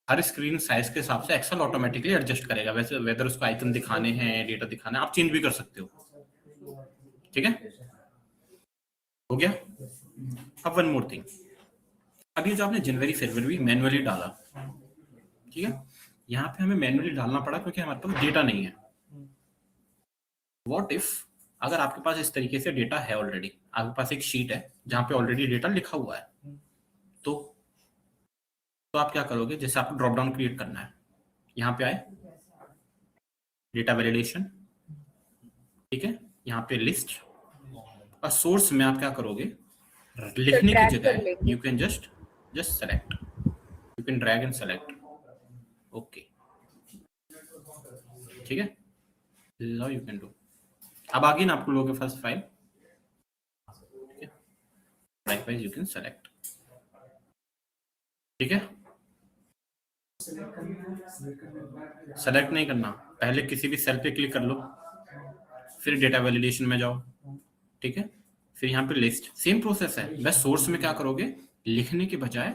हर स्क्रीन साइज के हिसाब से एक्सेल ऑटोमेटिकली एडजस्ट करेगा। वैसे वेदर उसको आइकन दिखाने हैं, डेटा दिखाना है, आप चेंज भी कर सकते हो। ठीक है, हो गया। अब वन मोर थिंग, अभी जो आपने जनवरी फरवरी मैन्युअली डाला, ठीक है, यहाँ पे हमें मैन्युअली डालना पड़ा क्योंकि हमारे पास डेटा नहीं है। व्हाट इफ अगर आपके पास इस तरीके से डेटा है, ऑलरेडी आपके पास एक शीट है जहां पे ऑलरेडी डेटा लिखा हुआ है, तो आप क्या करोगे, जैसे आपको ड्रॉप डाउन क्रिएट करना है, यहाँ पे आए डेटा वैलिडेशन, ठीक है, यहाँ पे लिस्ट, और सोर्स में आप क्या करोगे, लिखने की जगह you can just select, you can drag and select. Okay, ठीक है, this is how you can do. अब आगे ना आपको लोगों के पास फाइल, ठीक है, लाइकवाइज यू कैन सेलेक्ट। ठीक है, सेलेक्ट नहीं करना, पहले किसी भी सेल पे क्लिक कर लो, फिर डेटा वैलिडेशन में जाओ, ठीक है, फिर यहाँ पे लिस्ट, सेम प्रोसेस है, बस सोर्स में क्या करोगे, लिखने के बजाय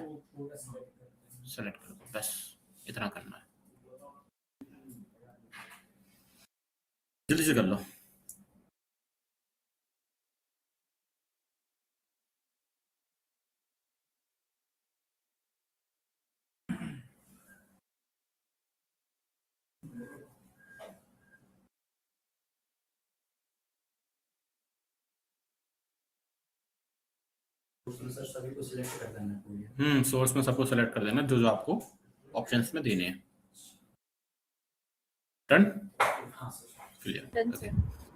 सेलेक्ट कर दो, बस इतना करना है। जल्दी से कर लो। सर सभी को सिलेक्ट कर देना है। सोर्स में सबको सेलेक्ट कर देना जो जो आपको ऑप्शंस में देने हैं। डन, हाँ सर, क्लियर। ओके,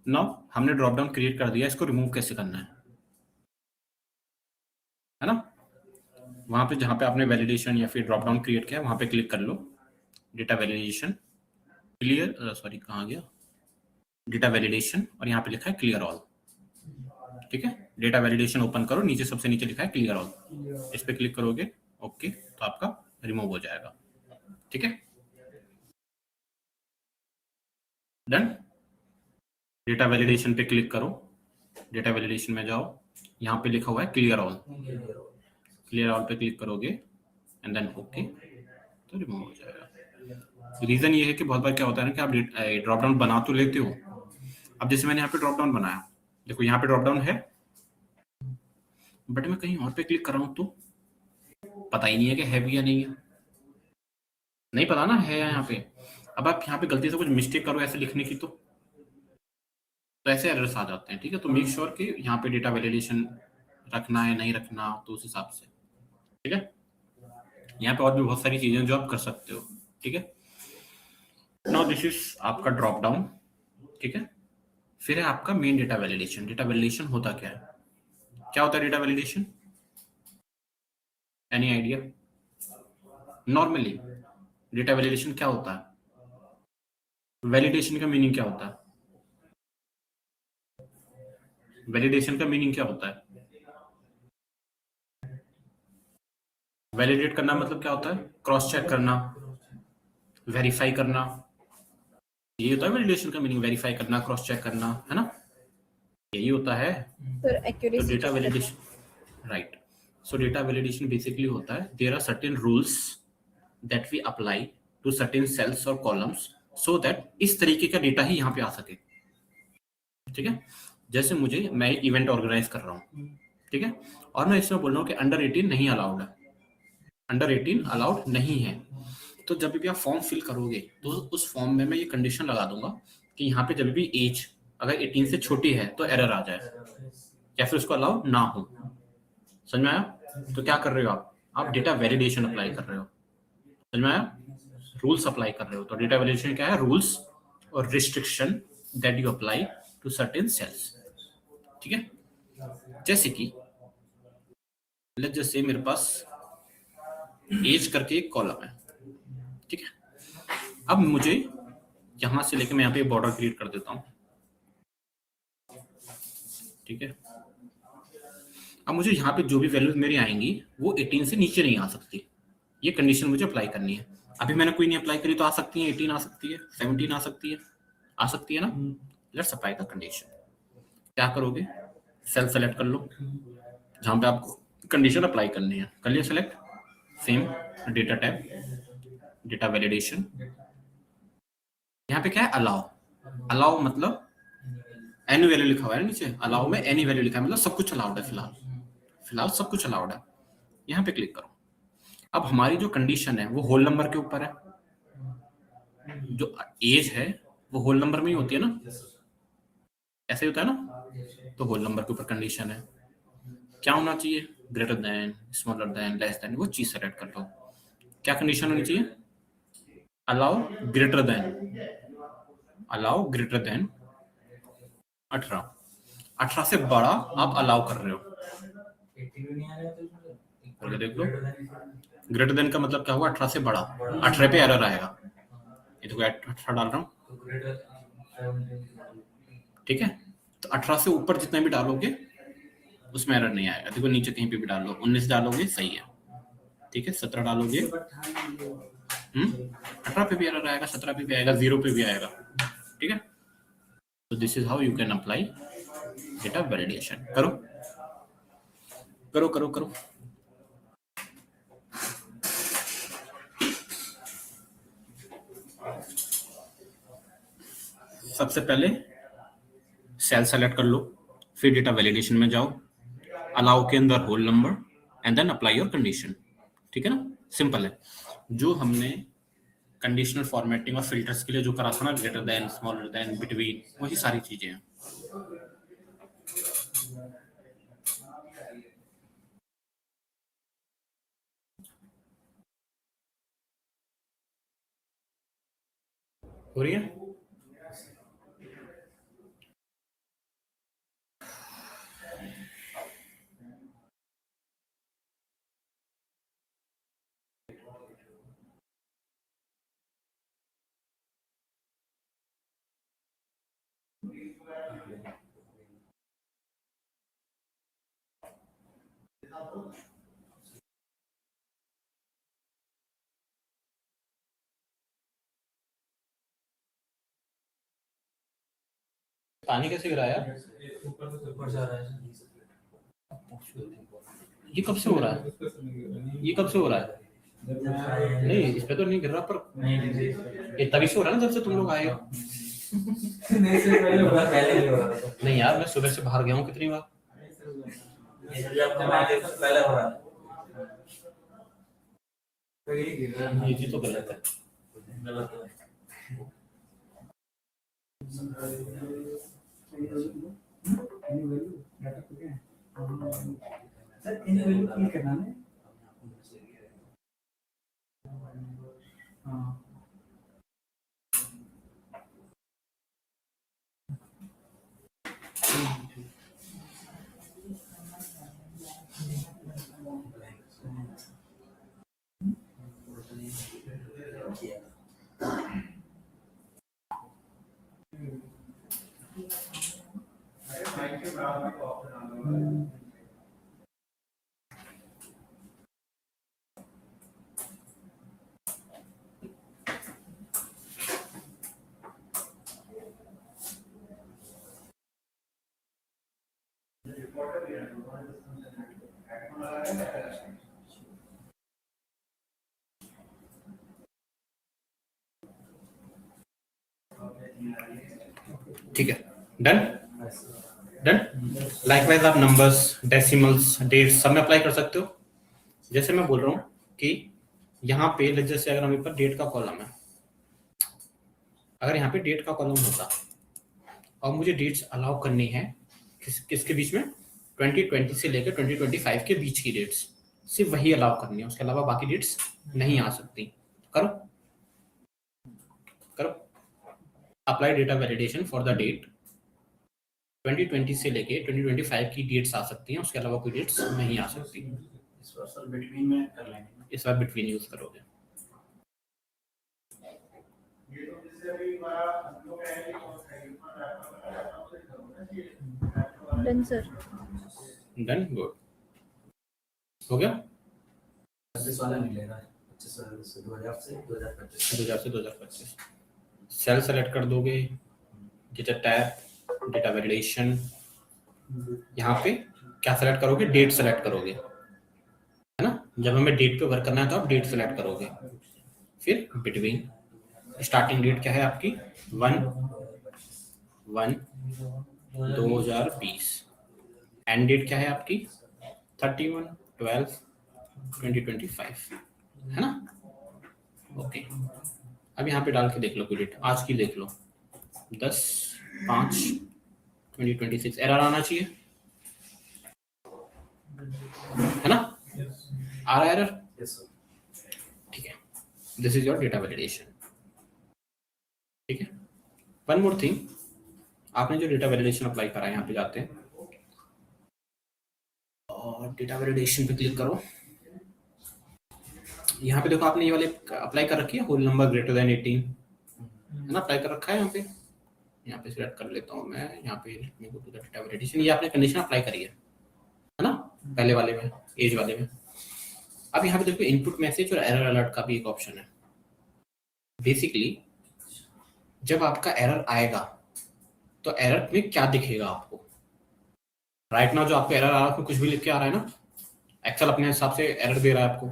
नाउ हमने ड्रॉप डाउन क्रिएट कर दिया, इसको रिमूव कैसे करना है ना, वहां पे जहां पे आपने वैलिडेशन या फिर ड्रॉप डाउन क्रिएट किया वहां पे क्लिक कर लो, डेटा वैलिडेशन क्लियर, सॉरी कहाँ गया, डेटा वैलिडेशन, और यहाँ पे लिखा है क्लियर ऑल। ठीक है, डेटा वैलिडेशन ओपन करो, नीचे सबसे नीचे लिखा है क्लियर ऑल, इस पे क्लिक करोगे, ओके, तो आपका रिमूव हो जाएगा। ठीक है, डन। डेटा वैलिडेशन पे क्लिक करो, डेटा वैलिडेशन में जाओ, यहाँ पे लिखा हुआ है क्लियर ऑल, क्लियर ऑल पे क्लिक करोगे एंड देन ओके, तो रिमूव हो जाएगा। रीजन ये है कि बहुत बार क्या होता है ना कि आप ड्रॉप डाउन बना तो लेते हो, अब जैसे मैंने यहाँ पे ड्रॉप डाउन बनाया, देखो यहाँ पे ड्रॉप डाउन है, बट मैं कहीं और पे क्लिक कर रहा हूँ तो पता ही नहीं है कि है भी या नहीं है, नहीं पता ना है यहाँ पे। अब आप यहाँ पे गलती से कुछ मिस्टेक करो ऐसे लिखने की तो ऐसे एरर्स आ जाते हैं। ठीक है, तो मेक श्योर कि यहाँ पे डेटा वैलिडेशन रखना है नहीं रखना, तो उस हिसाब से। ठीक है, यहाँ पे और भी बहुत सारी चीजें जो आप कर सकते हो। ठीक है, नाउ दिस इज आपका ड्रॉप डाउन। ठीक है, फिर है आपका main data validation. Data validation होता क्या है, क्या होता है data validation, any idea? Normally data validation क्या होता है, वैलिडेशन का मीनिंग क्या होता है, वैलिडेशन का मीनिंग क्या होता है, वैलिडेट करना मतलब क्या होता है, क्रॉस चेक करना, वेरीफाई करना, ये होता है वैलिडेशन का मीनिंग, वेरीफाई करना, क्रॉस चेक करना, है ना, यही होता है। तो तो data validation, right, so data validation basically होता है there are certain rules that we apply to certain cells और कॉलम्स सो दैट इस तरीके का डेटा ही यहाँ पे आ सके। ठीक है, जैसे मैं एक इवेंट ऑर्गेनाइज कर रहा हूँ, ठीक है, और मैं इसमें बोल रहा हूँ कि अंडर 18 नहीं अलाउड है, अंडर 18 अलाउड नहीं है, तो जब भी आप फॉर्म फिल करोगे तो उस फॉर्म में मैं ये कंडीशन लगा दूंगा कि यहाँ पे जब भी एज अगर 18 से छोटी है तो एरर आ जाए या फिर उसको अलाउ ना हो। समझ में आया? तो क्या कर रहे हो आप डेटा वैलिडेशन अप्लाई कर रहे हो। समझ में आया? रूल्स अप्लाई कर रहे हो। तो डेटा वैलिडेशन क्या है, रूल्स और restriction that you apply to certain cells. ठीक है, जैसे कि लेट्स जस्ट से मेरे पास एज करके एक कॉलम है, ठीक है, अब मुझे यहां से लेके मैं यहाँ पे बॉर्डर क्रिएट कर देता हूं, ठीक है, अब मुझे यहाँ पे जो भी वैल्यूज मेरी आएंगी वो 18 से नीचे नहीं आ सकती, ये कंडीशन मुझे अप्लाई करनी है। अभी मैंने कोई नहीं अप्लाई करी तो आ सकती है, 18 आ सकती है, 17 आ सकती है ना। Let's apply the condition. क्या करोगे, सेल सेलेक्ट कर लो जहां पे आपको कंडीशन अप्लाई करनी है, कर लिया select. Same data tab, data validation, यहाँ पे क्या है, अलाउ। अलाउ मतलब एनी वैल्यू लिखा हुआ है नीचे, अलाउ में एनी वैल्यू लिखा है, मतलब सब कुछ अलाउड है। फिलहाल सब कुछ अलाउड है। यहाँ पे क्लिक करो। अब हमारी जो कंडीशन है वो होल नंबर के ऊपर है, जो एज है वो होल नंबर में ही होती है ना, ऐसे ही होता है ना। तो होल नंबर के ऊपर कंडीशन है, क्या होना चाहिए, greater than, smaller than, less than, वो चीज सेलेक्ट कर लो। क्या कंडीशन होनी चाहिए, अलाउ ग्रेटर देन 18 से बड़ा आप अलाउ कर रहे हो। करके देख लो, ग्रेटर देन का मतलब क्या हुआ, 18 से बड़ा। 18 पे एरर आएगा, ये देखो 18 डाल रहा हूँ, ठीक है। तो 18 से ऊपर जितने भी डालोगे उसमें एरर नहीं आएगा। देखो नीचे कहीं पे भी डाल लो, 19 डालोगे सही है, ठीक है। 17 डालोगे 18 पे भी एरर आएगा, 17 पे भी आएगा, 0 पे भी आएगा, ठीक है। तो this is how you can apply data validation. करो करो करो करो। सबसे पहले सेल सेलेक्ट कर लो, फिर डेटा वैलिडेशन में जाओ, अलाउ के अंदर whole number and then apply your condition, ठीक है ना। सिंपल है। जो हमने कंडीशनल फॉर्मेटिंग और फिल्टर्स के लिए जो करा था ना, greater than, smaller than, between, वही सारी चीजें हैं। हो रही है। पानी कैसे गिराया, ऊपर जा रहा है। ये कब से हो रहा है, ये कब से हो रहा है। नहीं इस पे तो नहीं गिर रहा, पर ये तभी से हो रहा है ना, जब से तुम लोग आए हो। नहीं से पहले हो रहा, पहले नहीं हो रहा था। नहीं यार, मैं सुबह से बाहर गया हूँ कितनी बार। ये जब मैं आया था पहले हो रहा तो ये गिर रहा है। ये चीज तो गलत है। गलत है। सर इन वैल्यू क्लिक करना है। हाँ ठीक है, डन डन। लाइकवाइज आप नंबर्स, डेसिमल्स, डेट्स सब में अप्लाई कर सकते हो। जैसे मैं बोल रहा हूँ कि यहाँ पे जैसे अगर हमें पर डेट का कॉलम है, अगर यहाँ पे डेट का कॉलम होता और मुझे डेट्स अलाउ करनी है किसके बीच में, 2020 से लेकर 2025 के बीच की डेट्स, सिर्फ वही अलाउ करनी है, उसके अलावा बाकी डेट्स नहीं आ सकती। करो करो, apply data validation for the date 2020 से लेके 2025 की डेट्स आ सकती हैं, उसके अलावा कोई डेट्स नहीं आ सकती। इस बार सर बिटवीन में कर लेंगे। इस बार बिटवीन यूज करोगे। Done, sir. Done, good. हो गया? 25 वाला नहीं ले रहा है, 25 से 2000 से 2025। 2000 से 2025 सेल सेलेक्ट कर दोगे, डेटा टैब, डेटा वैलिडेशन, यहाँ पे क्या सेलेक्ट करोगे? डेट सेलेक्ट करोगे, है ना? जब हमें डेट पे वर्क करना है तो आप डेट सेलेक्ट करोगे। फिर बिटवीन, स्टार्टिंग डेट क्या है आपकी? 1/1/2020। एंड डेट क्या है आपकी? 31/12/2025, है ना? ओके, अब यहाँ पे डाल के देख लो कोई डेट, आज की देख लो, 10/5/2026। एरर आना चाहिए, है ना? आ रहा है एरर? Yes sir. ठीक है, this is your data validation. ठीक है, वन मोर थिंग, आपने जो डेटा वैलिडेशन अप्लाई करा है, यहाँ पे जाते हैं और डेटा वैलिडेशन पे क्लिक करो। यहाँ पे देखो, आपने ये वाले अप्लाई कर रखी है, होल नंबर ग्रेटर देन 18, है ना? अप्लाई कर रखा है। यहाँ पे सिलेक्ट कर लेता हूँ मैं, यहाँ पे डेटा वैलिडेशन, ये आपने कंडीशन अप्लाई करी है ना? पहले वाले में, एज वाले में। अब यहाँ पे देखो, इनपुट मैसेज और एरर अलर्ट का भी एक ऑप्शन है। बेसिकली जब आपका एरर आएगा तो एरर में क्या दिखेगा आपको? राइट नाउ जो आपका एरर आ रहा है, कुछ भी लिख के आ रहा है ना, एक्सेल अपने हिसाब से एरर दे रहा है आपको।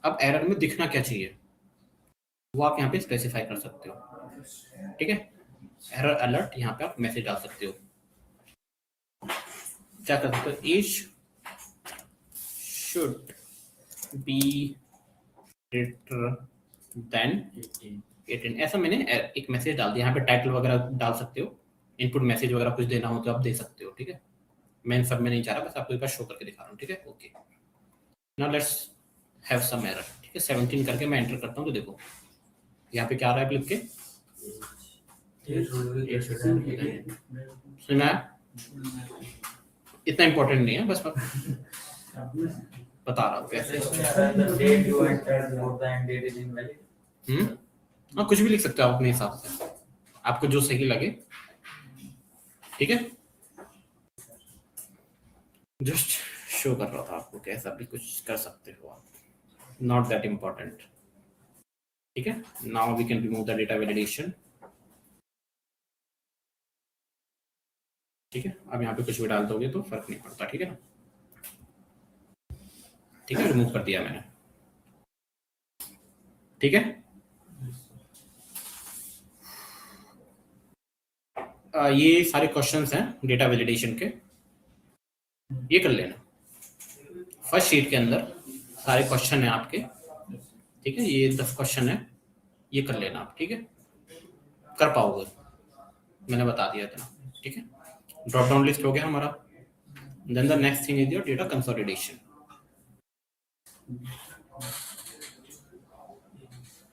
अब एरर में दिखना क्या चाहिए वो आप यहाँ पे स्पेसिफाई कर सकते हो। ठीक है, एरर अलर्ट, यहाँ पे आप मैसेज डाल सकते हो। क्या कर सकते हो? Age should be greater than 18, ऐसा मैंने एक मैसेज डाल दिया। यहाँ पे टाइटल वगैरह डाल सकते हो, इनपुट मैसेज वगैरह कुछ देना हो तो आप दे सकते हो। ठीक है, मैं इन सब में नहीं चाह रहा, बस आपको एक बार शो करके दिखा रहा हूँ। ठीक है, okay, now let's have some error. ठीक है, 17 करके मैं एंटर करता हूँ तो देखो यहाँ पे क्या आ रहा है लिख के, सुना है? इतना इंपॉर्टेंट नहीं है, बस मैं बता रहा हूँ कैसे। Date you entered more than date is invalid. हाँ, कुछ भी लिख सकते हो आप अपने हिसाब से, आपको जो सही लगे। ठीक है, जस्ट शो कर रहा था आपको, कैसा भी कुछ कर सकते हो आप, नॉट दैट इम्पोर्टेंट। ठीक है, now we can remove the data validation. ठीक है, अब यहाँ पे कुछ भी डाल दोगे तो फर्क नहीं पड़ता। ठीक है ना? ठीक है, रिमूव कर दिया मैंने। ठीक है, ये सारे क्वेश्चंस हैं डेटा वैलिडेशन के, ये कर लेना। फर्स्ट शीट के अंदर सारे क्वेश्चन हैं आपके। ठीक है, ये 10 क्वेश्चन है, ये कर लेना आप। ठीक है, कर पाओगे, मैंने बता दिया था। ठीक है, ड्रॉप डाउन लिस्ट हो गया हमारा। Then the next thing is your data consolidation.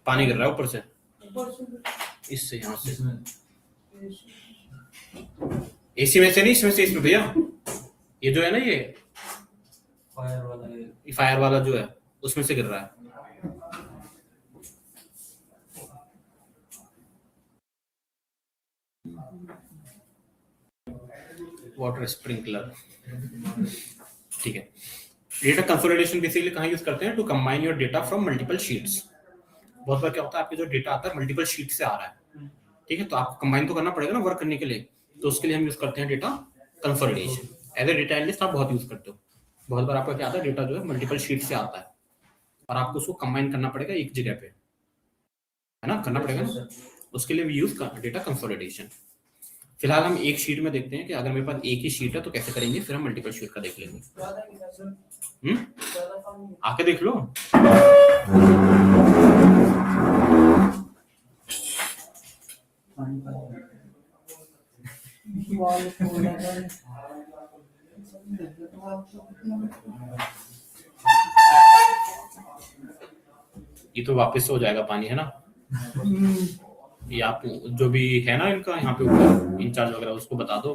पानी गिर रहा है ऊपर से, इससे, यहाँ से, एसी में से नहीं, इसमें से, इसमें भैया, ये जो है ना, ये फायर वाला जो है, उसमें से गिर रहा है। Water sprinkler. ठीक है, डेटा कंसोलिडेशन बेसिकली कहाँ यूज करते हैं? To combine your data from multiple sheets. बहुत बार क्या होता है, आपके जो डेटा आता है मल्टीपल शीट से आ रहा है। ठीक है, तो आपको कंबाइन तो करना पड़ेगा ना वर्क करने के लिए, तो उसके लिए हम यूज करते हैं data consolidation. As a data analyst आप बहुत यूज करते हो। बहुत बार आपका क्या आता है, डेटा जो है मल्टीपल शीट से आता है और आपको उसको कंबाइन करना पड़ेगा एक जगह पे, है ना? करना पड़ेगा ना, उसके लिए वी यूज डेटा कंसोलिडेशन। फिलहाल हम एक शीट में देखते हैं कि अगर मेरे पास एक ही शीट है तो कैसे करेंगे, फिर हम मल्टीपल शीट का देख लेंगे। आके देख लो। ये तो वापस से हो जाएगा पानी, है ना? ये आप जो भी है ना इनका यहाँ पे ऊपर इंचार्ज वगैरह, उसको बता दो।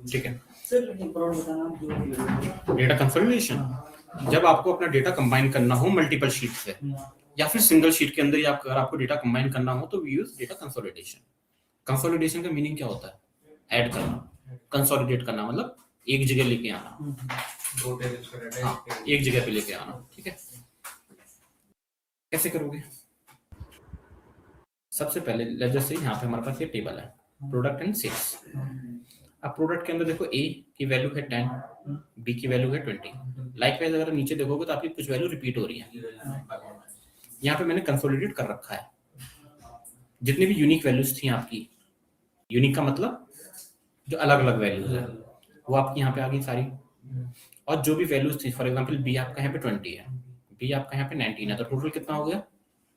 ठीक है, डेटा कंसोलिडेशन, जब आपको अपना डेटा कंबाइन करना हो मल्टीपल शीट से या फिर सिंगल शीट के अंदर, या अगर आपको डेटा कंबाइन करना हो तो we use data consolidation. Consolidation का मीनिंग क्या होता है? ऐड करना, कंसोलिडेट करना मतलब एक जगह लेके आना। दो टेबल्स का डाटा हाँ, एक जगह पे लेके आना। ठीक है, कैसे करोगे? सबसे पहले लेट्स जस्ट से यहाँ पे हमारे पास ये टेबल है, प्रोडक्ट एंड सेल्स। अब प्रोडक्ट के अंदर देखो ए की वैल्यू है 10, बी की वैल्यू है 20। लाइकवाइज अगर नीचे देखोगे तो आपकी कुछ वैल्यू रिपीट हो रही है। यहाँ पे मैंने कंसोलिडेट कर रखा है जितनी भी यूनिक वैल्यूज थी आपकी। यूनिक का मतलब जो अलग अलग वैल्यूज है वो आपकी यहाँ पे आ गई सारी। और जो भी वैल्यूज थी, फॉर एग्जांपल बी आपका यहाँ पे 20 है, बी आपका यहाँ पे 19 है, तो टोटल कितना हो गया?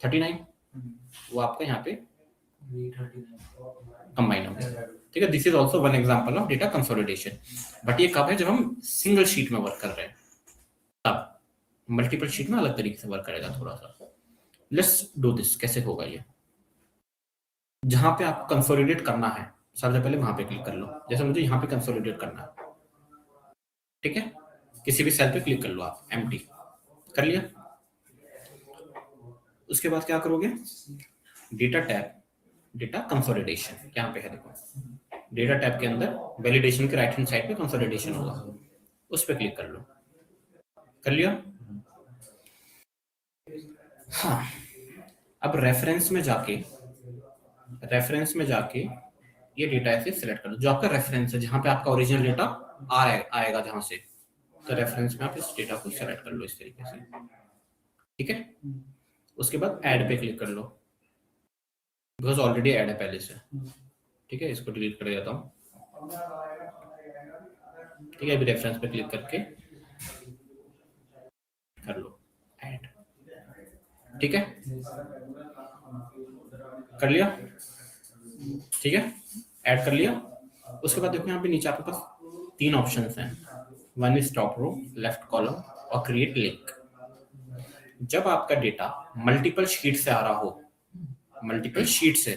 39। वो आपका यहाँ पे कंबाइन हो गया। ठीक है, this is also one example of data consolidation. But ये कब है? जब हम सिंगल शीट में वर्क कर रहे हैं। तब मल्टीपल शीट में अलग तरीके से वर्क करेगा थोड़ा सा। Let's do this. कैसे होगा ये? जहां पे आपको कंसोलिडेट करना है सबसे पहले वहां पे क्लिक कर लो। जैसे मुझे यहाँ पे कंसोलिडेट करना है, ठीक है, किसी भी सेल पे क्लिक कर लो आप, एम्प्टी कर लिया। उसके बाद क्या करोगे? डेटा टैब, डेटा कंसोलिडेशन यहाँ पे है, देखो डेटा टैब के अंदर वैलिडेशन के राइट हैंड साइड पे कंसोलिडेशन होगा, उस पर क्लिक कर लो। कर लिया? हाँ, अब रेफरेंस में जाके ये डेटा ऐसे सिलेक्ट कर लो जो आपका रेफरेंस है, जहां पे आपका ओरिजिनल डेटा आएगा जहां से। तो रेफरेंस में आप इस डेटा को सिलेक्ट कर लो इस तरीके से। ठीक है, उसके बाद ऐड पे क्लिक कर लो, बिकॉज ऑलरेडी ऐड है पहले से। ठीक है, इसको डिलीट कर देता हूँ। ठीक है, अभी रेफरेंस पे क्लिक करके कर लो ऐड। ठीक है, कर लिया? ठीक है, ऐड कर लिया। उसके बाद देखो यहाँ पे नीचे आपके पास 3 ऑप्शंस हैं, one is top row, left column और क्रिएट लिंक। जब आपका डेटा मल्टीपल शीट से आ रहा हो, मल्टीपल शीट से,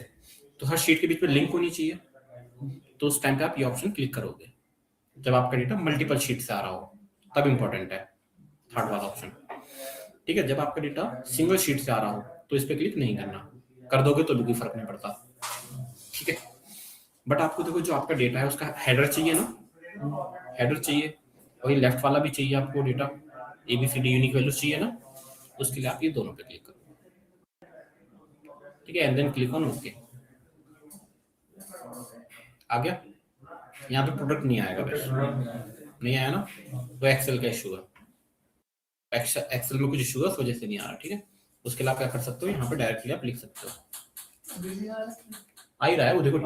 तो हर शीट के बीच में लिंक होनी चाहिए। तो उस टाइम पे आप ये ऑप्शन क्लिक करोगे जब आपका डेटा मल्टीपल शीट से आ रहा हो, तब इंपॉर्टेंट है थर्ड वाला ऑप्शन। ठीक है, जब आपका डेटा सिंगल शीट से आ रहा हो तो इस पे क्लिक नहीं करना, कर दोगे तो भी कोई फर्क नहीं पड़ता। ठीक है, बट आपको देखो जो आपका डेटा है उसका हेडर चाहिए ना, हेडर चाहिए, वही लेफ्ट वाला भी चाहिए आपको डेटा, ABCD यूनिक वैल्यूज चाहिए ना, उसके लिए आप ये दोनों पे क्लिक करो। ठीक है, and then click on okay. आ गया? यहाँ पे प्रोडक्ट नहीं आएगा, बस नहीं आया ना, वो एक्सेल का इशू है, एक्सेल में कुछ इशू है, उस वजह से नहीं आ रहा। ठीक है, उसके लिए आप क्या कर सकते हो, यहाँ पे डायरेक्टली आप लिख सकते हो। आ ही रहा है वो, देखो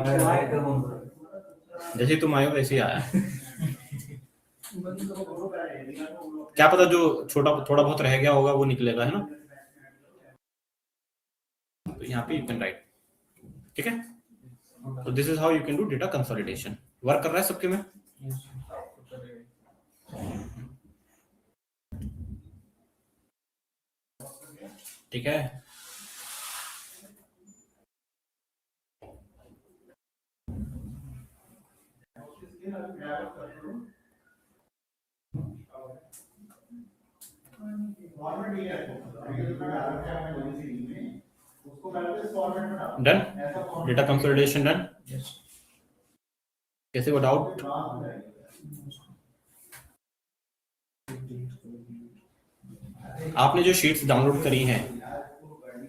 जैसे तुम आए हो वैसे ही आया। क्या पता जो थोड़ा बहुत रह गया होगा वो निकलेगा, है ना। तो यहाँ पे यू कैन राइट। ठीक है, तो this is how you can do data consolidation. Work कर रहा है सबके में? ठीक है, डन, डेटा कंसोलिडेशन डन। कैसे वो डाउट? आपने जो शीट्स डाउनलोड करी हैं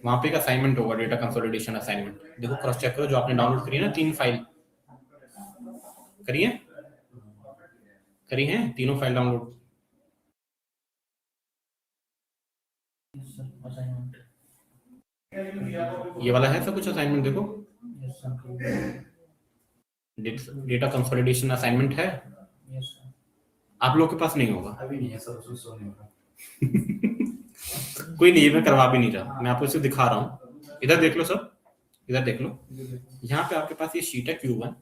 वहां पे एक असाइनमेंट होगा, डेटा कंसोलिडेशन असाइनमेंट। देखो क्रॉस चेक करो, जो आपने डाउनलोड करी है ना, 3 फाइल करी हैं, तीनों फाइल डाउनलोड। ये वाला है सब कुछ असाइनमेंट, देखो डेटा कंसोलिडेशन असाइनमेंट है। आप लोग के पास नहीं होगा अभी नहीं है, सब कुछ सोने वाला। कोई नहीं, मैं करवा भी नहीं रहा, मैं आपको सिर्फ दिखा रहा हूँ। इधर देख लो सब, इधर देख लो। यहाँ पे आपके पास ये शीट है Q1,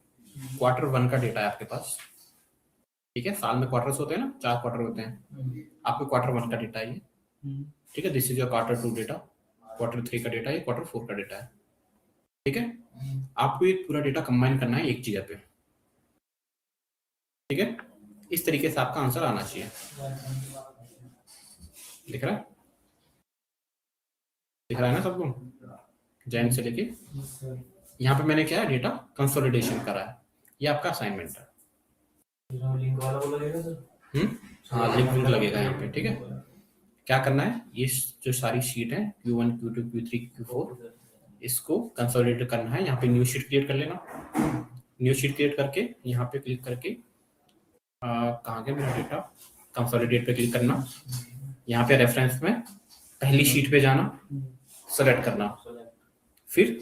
क्वार्टर 1 का डेटा है आपके पास। ठीक है, साल में क्वार्टर्स होते हैं ना, 4 क्वार्टर होते हैं, आपके क्वार्टर 1 का डेटा है ये। ठीक है, this is your quarter 2 data, quarter 3 का डेटा है, क्वार्टर 4 का डेटा है। ठीक है, आपको ये पूरा डेटा कंबाइन करना है एक जगह पे। ठीक है, इस तरीके से आपका आंसर आना चाहिए। दिख रहा है? दिख रहा है ना सबको, जैन से लेके यहाँ पे मैंने क्या है, डेटा कंसोलिडेशन करा है। ये आपका असाइनमेंट है। लिंक वाला वो लगेगा सर? हाँ, लिंक लगेगा यहाँ पे, ठीक है। क्या करना है, ये जो सारी शीट है Q1 Q2 Q3 Q4, इसको कंसोलिडेट करना है। यहाँ पे न्यू शीट क्रिएट कर लेना। न्यू शीट क्रिएट करके यहाँ पे क्लिक करके कहाँ गया मेरा डेटा, कंसोलिडेट पे क्लिक करना। यहाँ पे रेफरेंस में पहली शीट पे जाना, सेलेक्ट करना, फिर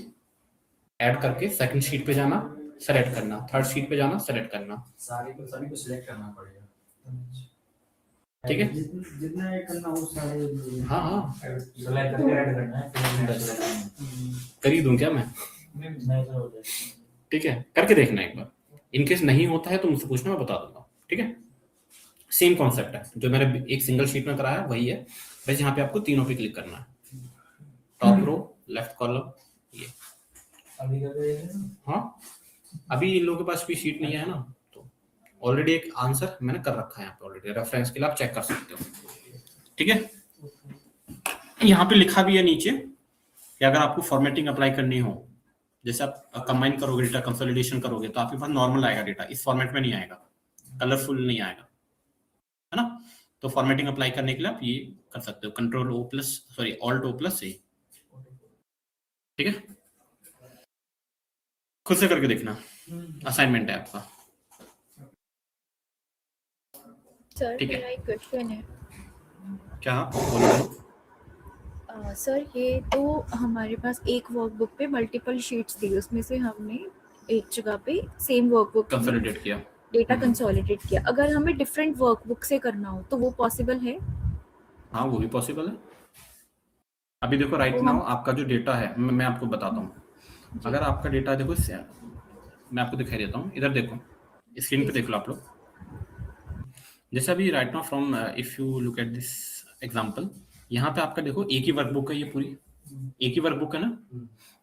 ऐड करके सेकंड शीट पे जाना, सेलेक्ट करना, थर्ड शीट पे जाना, सेलेक्ट करना। सभी को सिलेक्ट करना पड़ेगा, ठीक है। जितना ऐड करना हो सारे। हाँ हाँ, सेलेक्ट करके ऐड करना है। कर ही दूं क्या मैं? नहीं सर, हो जाएगा। ठीक है, करके देखना एक बार। इनकेस नहीं होता है तो मुझसे पूछना, मैं बता दूंगा, ठीक है। सेम कॉन्सेप्ट है, जो मैंने एक सिंगल शीट में कराया वही है, बस यहाँ पे आपको तीनों पे क्लिक करना है। टॉप रो, लेफ्ट कॉलम, ये अभी कर देंगे। हाँ, अभी इन लोगों के पास भी शीट नहीं है ना, तो ऑलरेडी एक आंसर मैंने कर रखा है यहाँ पे ऑलरेडी, रेफरेंस के लिए आप चेक कर सकते हो, ठीक है। यहाँ पे लिखा भी है नीचे कि अगर आपको फॉर्मेटिंग अप्लाई करनी हो, जैसे आप कंबाइन करोगे डेटा, कंसोलिडेशन करोगे, तो आपके पास नॉर्मल आएगा डेटा, इस फॉर्मेट में नहीं आएगा, कलरफुल नहीं आएगा, है ना। तो फॉर्मेटिंग अप्लाई करने के लिए आप ये कर सकते हो, control O plus sorry alt O plus A, ठीक है। खुद से करके देखना, असाइनमेंट है आपका। सर ठीक है। मेरा एक क्वेश्चन है। क्या बोलो? सर ये तो हमारे पास एक वर्कबुक पे मल्टीपल शीट्स थी, उसमें से हमने एक जगह पे सेम वर्कबुक कंसोलिडेट किया, डेटा कंसोलिडेट किया। अगर हमें डिफरेंट वर्कबुक से करना हो तो वो पॉसिबल है? हाँ वो भी पॉसिबल है। अभी देखो राइट तो नाउ हम- आपका जो डेटा है, मैं आपको बताता हूँ। अगर आपका डेटा देखो, मैं आपको दिखाई देता हूँ, इधर देखो, स्क्रीन पे देख लो आप लोग। जैसे अभी right now from if you look at this example, यहाँ पे आपका देखो एक ही वर्कबुक है, ये पूरी एक ही वर्कबुक है ना।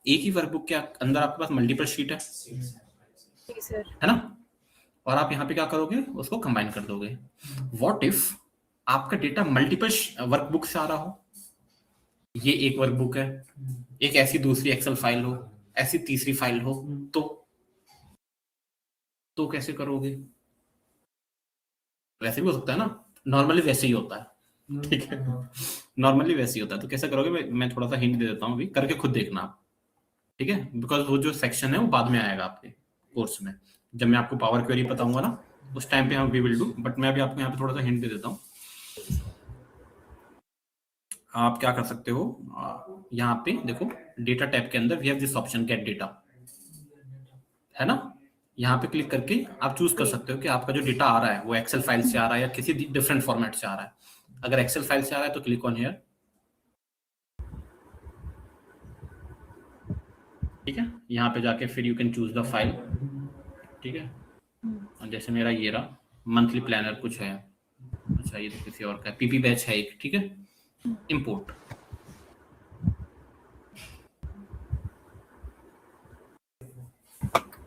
एक ही वर्कबुक के अंदर आपके पास मल्टीपल शीट है, जी सर। है ना। और आप यहाँ पे क्या करोगे, उसको कंबाइन कर दोगे। व्हाट इफ आपका डेटा मल्टीपल वर्कबुक से आ रहा हो, ये एक वर्कबुक है, एक ऐसी दूसरी एक्सेल फाइल हो, ऐसी तीसरी फाइल हो, तो कैसे करोगे? वैसे भी हो सकता है ना, नॉर्मली वैसे ही होता है, ठीक है। नॉर्मली वैसे ही होता है, तो कैसे करोगे मैं थोड़ा सा हिंट दे देता हूँ, अभी करके खुद देखना आप, ठीक है। बिकॉज वो जो सेक्शन है वो बाद में आएगा आपके कोर्स में, जब मैं आपको पावर क्वेरी बताऊंगा ना, उस टाइम पे हम वी विल डू, बट मैं अभी आपको यहाँ पे थोड़ा सा हिंट दे देता हूँ। आप क्या कर सकते हो, यहाँ पे देखो डेटा टैब के अंदर we have this option get data, है ना। यहाँ पे क्लिक करके आप चूज कर सकते हो कि आपका जो डेटा आ रहा है वो एक्सेल फाइल से आ रहा है या किसी डिफरेंट फॉर्मेट से आ रहा है। अगर एक्सेल फाइल से आ रहा है तो क्लिक ऑन हियर, ठीक है। यहाँ पे जाके फिर you can choose the file, ठीक है। और जैसे मेरा ये रहा मंथली प्लानर कुछ है, अच्छा ये तो किसी और का पीपी बैच है एक, ठीक है। इंपोर्ट,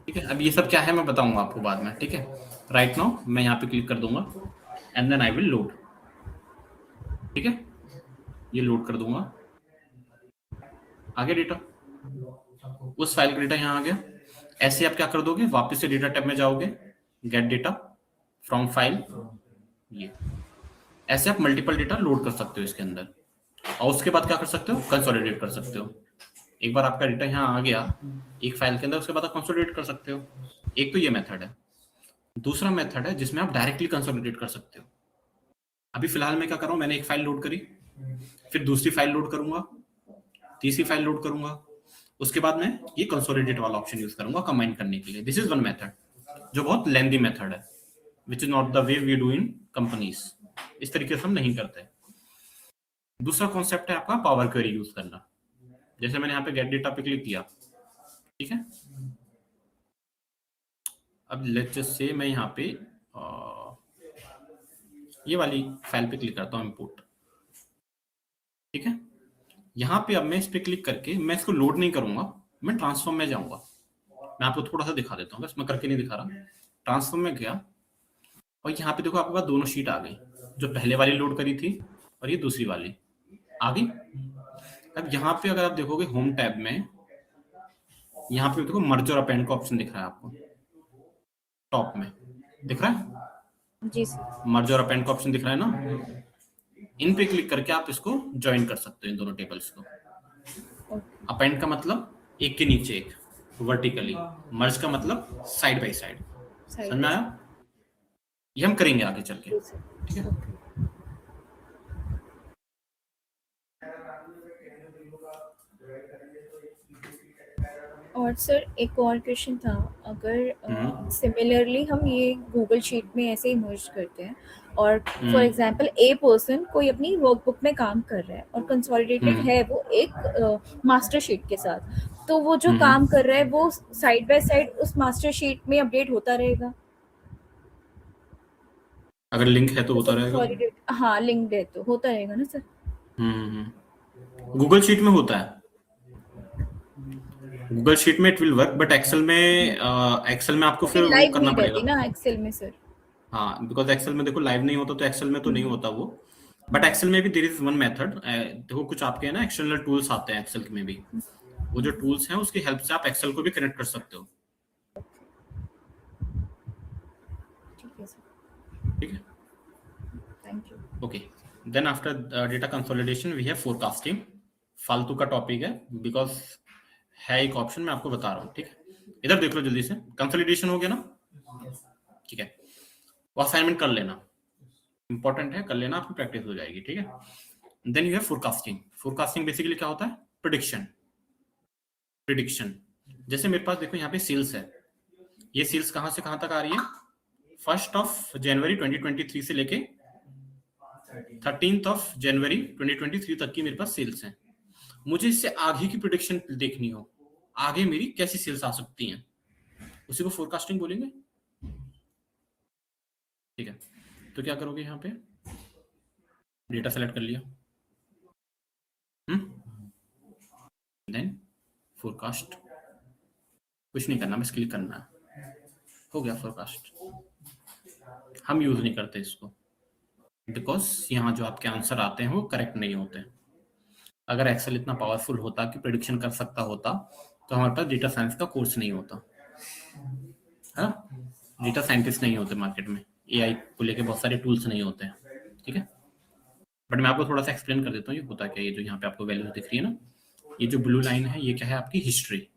ठीक है। अब ये सब क्या है मैं बताऊंगा आपको बाद में, ठीक है। राइट नाउ मैं यहाँ पे क्लिक कर दूंगा and then I will load, ठीक है। ये लोड कर दूंगा, आ गया डेटा, उस फाइल का डेटा यहाँ आ गया। ऐसे आप क्या कर दोगे, वापस से डेटा टैब में जाओगे, गेट डेटा फ्रॉम फाइल, ये ऐसे आप मल्टीपल डेटा लोड कर सकते हो इसके अंदर। और उसके बाद क्या कर सकते हो, कंसोलिडेट कर सकते हो। एक बार आपका डेटा यहाँ आ गया एक फाइल के अंदर, उसके बाद आप कंसोलिडेट कर सकते हो। एक तो ये मेथड है। दूसरा मेथड है जिसमें आप डायरेक्टली कंसोलिडेट कर सकते हो। अभी फिलहाल मैं क्या कर रहा हूँ, मैंने एक फाइल लोड करी, फिर दूसरी फाइल लोड करूंगा, तीसरी फाइल लोड करूंगा, उसके बाद मैं ये कंसोलिडेट वाला ऑप्शन यूज करूंगा कंबाइन करने के लिए। दिस इज वन मेथड जो बहुत लेंथी मेथड है, which is not the way we do in companies. इस तरीके से हम नहीं करते। दूसरा कॉन्सेप्ट है आपका पावर क्वेरी यूज करना। जैसे मैंने यहाँ पे गेट डेटा पे क्लिक किया, ठीक है। अब लेट्स जस्ट से मैं यहाँ पे ये वाली फाइल पे क्लिक करता हूँ, इंपोर्ट, ठीक है। यहाँ पे अब मैं इस पे क्लिक करके मैं इसको लोड नहीं करूंगा, मैं ट्रांसफॉर्म में जाऊंगा। मैं आपको थोड़ा सा दिखा देता हूँ, बस मैं करके नहीं दिखा रहा। ट्रांसफॉर्म में गया और यहाँ पे देखो आपके पास दोनों शीट आ गई, जो पहले वाली लोड करी थी और ये दूसरी वाली आ गई। अब यहाँ पे अगर आप देखोगे होम टैब में, यहाँ पे देखो मर्ज और अपेंड का ऑप्शन दिख रहा है आपको टॉप में, दिख रहा है जी सर। मर्ज और अपेंड का ऑप्शन दिख रहा है ना, इन पे क्लिक करके आप इसको ज्वाइन कर सकते हो इन दोनों टेबल्स को। ओके अपेंड का मतलब एक के नीचे एक वर्टिकली, मर्ज का मतलब साइड बाय साइड। साइड समझ में आया? ये हम करेंगे आगे चल के, जी सर। ठीक है। ओके। और सर एक और क्वेश्चन था, अगर सिमिलरली हम ये गूगल शीट में ऐसे ही मर्ज करते हैं और फॉर एग्जांपल ए पर्सन कोई अपनी वर्कबुक में काम कर रहा है और कंसोलिडेटेड है वो एक मास्टर शीट के साथ, तो वो जो काम कर रहा है वो साइड बाय साइड उस मास्टर शीट में अपडेट होता रहेगा? अगर लिंक है तो होता रहेगा। कंसोलिडेट हाँ लिंक्ड है तो होता रहेगा ना सर? गूगल शीट में होता है, गूगल शीट में it will work, but Excel में आपको फिर वो लाइव करना नहीं रहती पड़ेगा ना एक्सेल में सर? हाँ, बिकॉज एक्सेल में देखो लाइव नहीं होता, तो एक्सेल में तो नहीं होता वो, बट एक्सेल में भी देयर इज वन मेथड। देखो कुछ आपके है ना एक्सटर्नल टूल्स आते हैं एक्सेल में भी, वो जो टूल्स हैं उसकी हेल्प से आप एक्सेल को भी कनेक्ट कर सकते हो, ठीक है सर, ठीक है। Thank you. Okay, then after data consolidation we have forecasting. फालतू का टॉपिक है बिकॉज है एक ऑप्शन, मैं आपको बता रहा हूँ, ठीक है। इधर देख लो जल्दी से, कंसोलिडेशन हो गया ना, ठीक है। वो असाइनमेंट कर लेना, इंपॉर्टेंट है, कर लेना, आपकी प्रैक्टिस हो जाएगी, ठीक है। Then you have forecasting. Forecasting basically क्या होता है? प्रेडिक्शन। प्रेडिक्शन जैसे मेरे पास देखो यहाँ पे सेल्स है, ये सेल्स कहाँ से कहाँ तक आ रही है? 1 जनवरी 2023 से लेके 13 जनवरी 2023 तक की मेरे पास सेल्स हैं। मुझे इससे आगे की प्रेडिक्शन देखनी हो, आगे मेरी कैसी सेल्स आ सकती हैं, उसी को फोरकास्टिंग बोलेंगे, ठीक है। तो क्या करोगे, यहाँ पे डेटा सेलेक्ट कर लिया, देन फोरकास्ट, कुछ नहीं करना, बस क्लिक करना है, हो गया फोरकास्ट। हम यूज नहीं करते इसको बिकॉज यहाँ जो आपके आंसर आते हैं वो करेक्ट नहीं होते। अगर एक्सेल इतना पावरफुल होता कि प्रेडिक्शन कर सकता होता तो हमारे पास डेटा साइंस का कोर्स नहीं होता, है ना। डेटा साइंटिस्ट नहीं होते मार्केट में, एआई को लेके बहुत सारे टूल्स नहीं होते हैं, ठीक है। बट मैं आपको थोड़ा सा एक्सप्लेन कर देता हूँ ये होता क्या। ये जो यहाँ पे आपको वैल्यूज दिख रही है ना, ये जो ब्लू लाइन है ये क्या है? आपकी हिस्ट्री।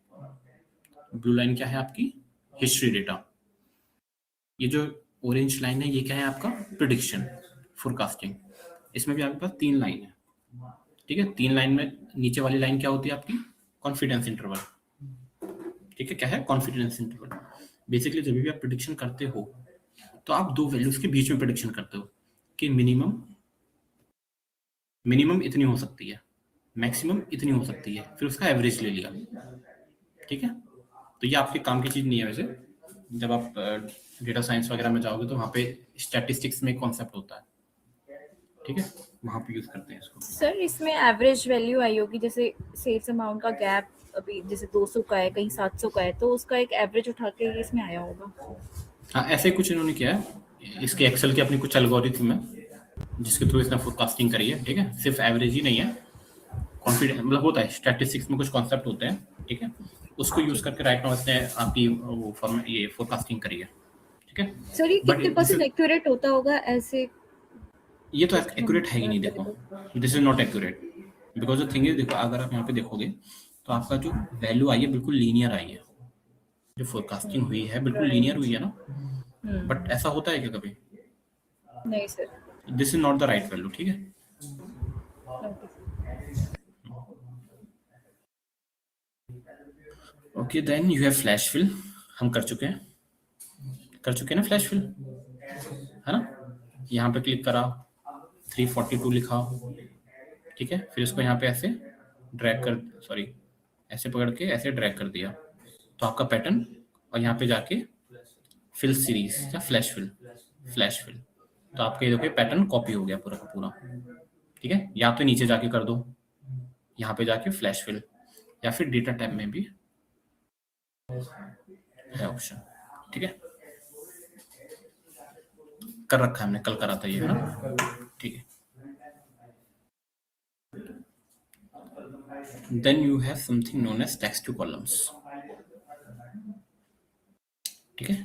ब्लू लाइन क्या है? आपकी हिस्ट्री डेटा। ये जो ऑरेंज लाइन है ये क्या है? आपका प्रेडिक्शन, फोरकास्टिंग। इसमें भी आपके पास 3 लाइन है, ठीक है। 3 लाइन में नीचे वाली लाइन क्या होती है? आपकी कॉन्फिडेंस इंटरवल, ठीक है। क्या है? Confidence interval. बेसिकली जब भी आप प्रेडिक्शन करते हो तो आप 2 वैल्यूज के बीच में प्रेडिक्शन करते हो कि मिनिमम इतनी हो सकती है, मैक्सिमम इतनी हो सकती है, फिर उसका एवरेज ले लिया, ठीक है। तो ये आपके काम की चीज नहीं है वैसे। जब आप डेटा साइंस वगैरह में जाओगे तो वहाँ पे स्टैटिस्टिक्स में कॉन्सेप्ट होता है, ठीक है, वहाँ पे यूज करते हैं इसको। सर इसमें एवरेज वैल्यू आई होगी, जैसे सेल्स अमाउंट का गैप अभी जैसे 200 का है, कहीं 700 का है, तो उसका एक एवरेज उठा के इसमें आया होगा। हाँ, ऐसे ही कुछ इन्होंने किया है। इसके एक्सेल की अपनी कुछ एल्गोरिथम है जिसके थ्रू इसने फोरकास्टिंग करी है, ठीक है। सिर्फ एवरेज ही नहीं है, कॉन्फिडेंस मतलब होता है, स्टैटिस्टिक्स में कुछ कॉन्सेप्ट होते हैं, ठीक है। उसको यूज करके राइट नाउ इसने आपकी वो फॉर्म ये फोरकास्टिंग करी है, ठीक है। सर ये But कितने this परसेंट is- एक्यूरेट होता होगा ऐसे? ये तो एक्यूरेट है ही नहीं, देखो this is not accurate because the thing is, देखो अगर आप यहाँ पे देखोगे तो आपका जो वैल्यू आई है बिल्कुल लीनियर आई है, जो फोरकास्टिंग हुई है बिल्कुल लीनियर हुई है ना। बट ऐसा होता है क्या कभी? नहीं sir. This is not the right value, ठीक है। Okay, then you have flash fill. हम कर चुके हैं ना फ्लैश फिल, है ना। यहाँ पे क्लिक करा, 342 लिखा, ठीक है। फिर इसको यहाँ पे ऐसे ड्रैग कर, सॉरी ऐसे पकड़ के ऐसे ड्रैग कर दिया तो आपका पैटर्न, और यहाँ पे जाके फिल सीरीज या फ्लैश फिल, तो आपके देखो पैटर्न कॉपी हो गया पूरा का पूरा, ठीक है। या तो नीचे जाके कर दो, यहाँ पे जाके फ्लैश फिल, या फिर डेटा टैब में भी है ऑप्शन, ठीक है। कर रखा है हमने, कल करा था ये, है ना, ठीक है। Then you have something known as text to columns. ठीक है,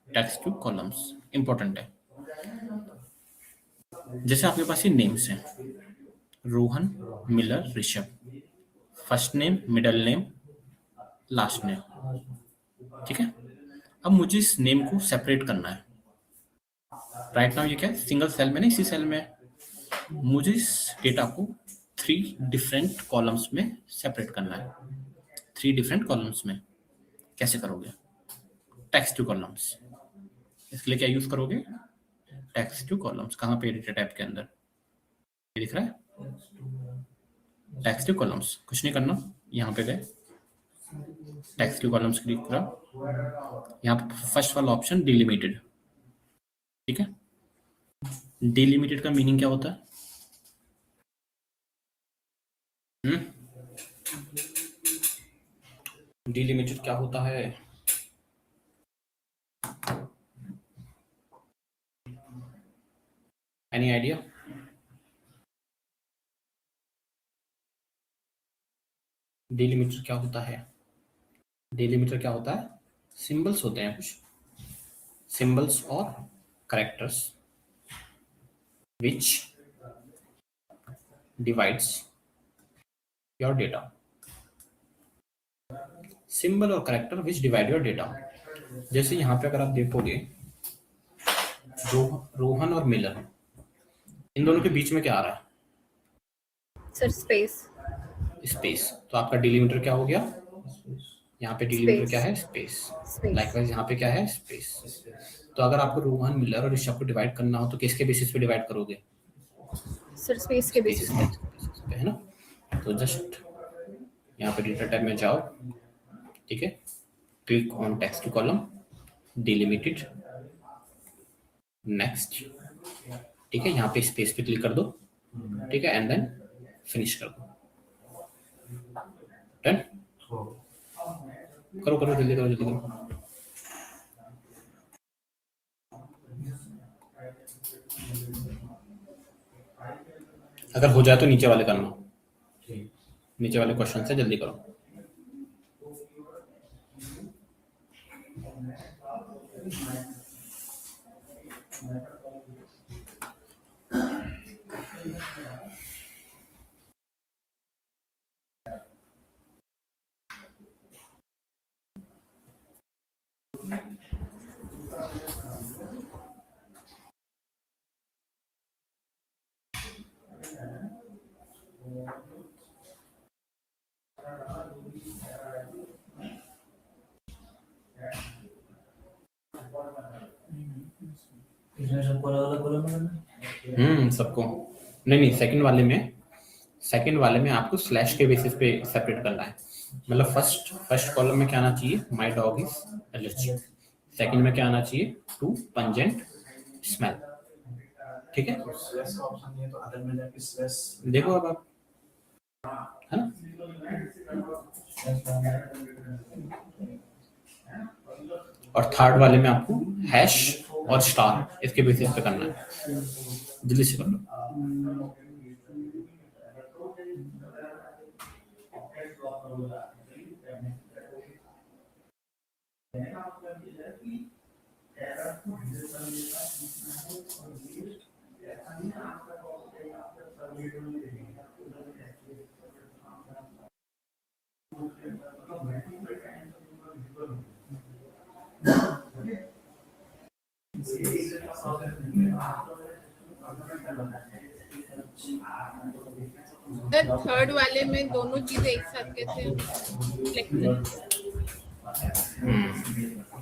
टैग्स टू कॉलम्स इंपॉर्टेंट है। जैसे आपके पास ये नेम्स हैं, Rohan, Miller, Rishabh, first name, middle name, last name, ठीक है। अब मुझे इस नेम को सेपरेट करना है। राइट नाउ ये क्या है, सिंगल सेल में नहीं, इसी सेल में मुझे इस डेटा को 3 डिफरेंट कॉलम्स में सेपरेट करना है। 3 डिफरेंट कॉलम्स में कैसे करोगे? Text to columns. इसके लिए क्या यूज करोगे? Text to columns. कहाँ पे डेटा टाइप के अंदर ये दिख रहा है, टेक्स्ट टू कॉलम्स। कुछ नहीं करना, यहाँ पे गए, टेक्स्ट टू कॉलम्स क्लिक करा, यहाँ पे फर्स्ट वाला ऑप्शन डिलिमिटेड, ठीक है। डिलिमिटेड का मीनिंग क्या होता है? डिलिमिटेड क्या होता है? Any idea? डिलिमिटर क्या होता है? डिलिमिटर क्या होता है? सिंबल्स होते हैं, कुछ सिंबल्स और characters which divides your data. Symbol और character which divide your data. जैसे यहाँ पे अगर आप देखोगे, रोहन और मिलर, इन दोनों के बीच में क्या आ रहा है? Sir space. स्पेस। तो आपका डिलीमीटर क्या हो गया? यहाँ पे डिलीमीटर क्या है? स्पेस। स्पेस। लाइकवाइज यहाँ पे क्या है? स्पेस। तो अगर आपको रोहन, मिलर और ऋषभ को डिवाइड करना हो तो किसके बेसिस पे डिवाइड करोगे? सर स्पेस के बेसिस पे, है ना। तो जस्ट यहाँ पे डेटा टाइप में जाओ, ठीक है, click on text to column, delimited, next, ठीक है, यहाँ पे स्पेस पे क्लिक कर दो, ठीक है, एंड देन फिनिश कर दो। डन? करो करो, जल्दी करो, जल्दी करो। अगर हो जाए तो नीचे वाले करना, नीचे वाले क्वेश्चन से जल्दी करो। इसमें सबको अलग अलग कॉलम करना है? सबको नहीं, सेकंड वाले में आपको स्लैश के बेसिस पे सेपरेट करना है। मतलब फर्स्ट कॉलम में क्या आना चाहिए? My dog is allergic. Second में क्या आना चाहिए? टू पंजेंट स्मेल, ठीक है। स्लैश का ऑप्शन नहीं है तो अदर में जाके स्लैश देखो अब आप, है ना। और थर्ड वाले में आपको हैश और स्टार इसके बेसिस पे करना है। जल्दी से कर लो। थर्ड वाले में दोनों चीजें एक साथ कैसे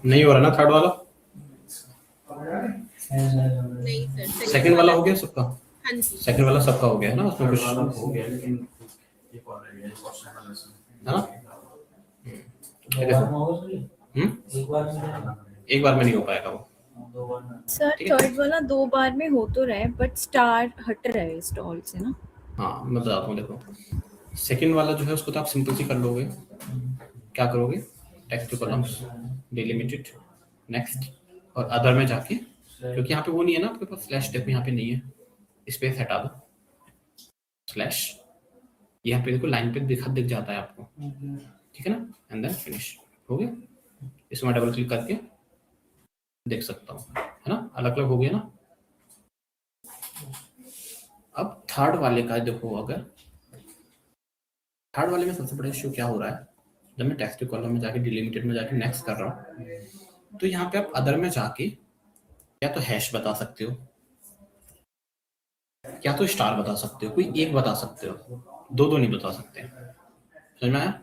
नहीं हो रहा ना थर्ड वाला? नहीं सर, सेकंड वाला हो गया सबका? हाँ जी, सेकंड वाला सबका हो गया ना, उसमें कुछ हो गया, लेकिन एक और रह गया, एक और चैनल है इसमें। है ना। एक बार में एक बार में नहीं हो पाएगा वो। दो बार में सर थर्ड वाला 2 बार में हो तो रहा है, बट स्टार हट रहा है स्टॉल से ना। हाँ मैं बताता हूँ, देखो सेकंड वाला जो है उसको तो आप सिंपल सी कर लोगे। क्या करोगे? Text to columns, delimited, next, और अदर में जाके, क्योंकि यहाँ पे वो नहीं है ना आपके पास, स्लैश देखो यहाँ पे नहीं है, स्पेस हटा दो, स्लैश, यहाँ पे देखो लाइन पे दिख जाता है आपको, ठीक है ना, एंड देन फिनिश हो गया। इसमें डबल क्लिक करके देख सकता हूँ, है ना, अलग अलग हो गया ना। अब थर्ड वाले का देखो, अगर थर्ड वाले में सबसे बड़ा इश्यू क्या हो रहा है, जब मैं टेक्स्ट कॉलम में जाके डिलिमिटेड में जाके नेक्स्ट कर रहा हूँ, तो यहाँ पे आप अदर में जाके या तो हैश बता सकते हो, या तो स्टार बता सकते हो, कोई एक बता सकते हो, दो नहीं बता सकते, समझ में आया।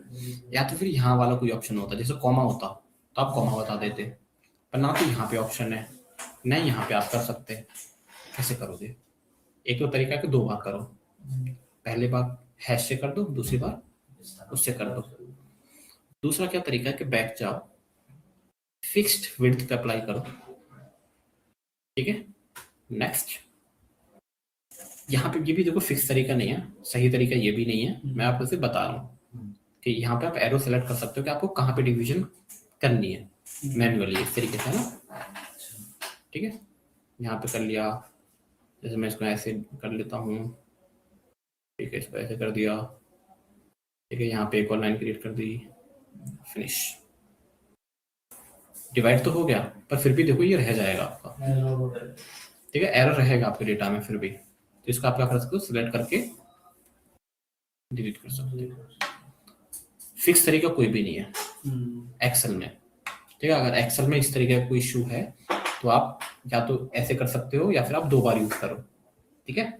या तो फिर यहाँ वाला कोई ऑप्शन होता, जैसे कॉमा होता तो आप कॉमा बता देते, पर ना तो यहाँ पे ऑप्शन है, ना यहाँ पे आप कर सकते। कैसे करोगे? एक तो तरीका है कि 2 बार करो, पहले बार हैश से कर दो, दूसरी बार उससे कर दो। दूसरा क्या तरीका है कि बैक जाओ, फिक्स्ड विड्थ पे अप्लाई करो, ठीक है। नेक्स्ट, यहाँ पे ये भी देखो फिक्स तरीका नहीं है, सही तरीका ये भी नहीं है, मैं आपको सिर्फ बता रहा हूँ कि यहाँ पे आप एरो सेलेक्ट कर सकते हो कि आपको कहाँ पे डिवीजन करनी है मैन्युअली, इस तरीके से ना, ठीक है। यहाँ पे कर लिया, जैसे मैं इसको ऐसे कर लेता हूँ, ठीक है, इसको ऐसे कर दिया, ठीक है। यहाँ पे एक और लाइन क्रिएट कर दी, फिनिश। डिवाइड तो हो गया, पर फिर भी देखो ये रह जाएगा आपका, ठीक है, एरर रहेगा आपके डेटा में फिर भी। तो इसको आप क्या कर सकते हो, सिलेक्ट करके डिलीट कर सकते हो। फिक्स तरीका कोई भी नहीं है एक्सेल में, ठीक है। अगर एक्सेल में इस तरीके का कोई इशू है तो आप या तो ऐसे कर सकते हो या फिर आप 2 बार यूज करो, ठीक है।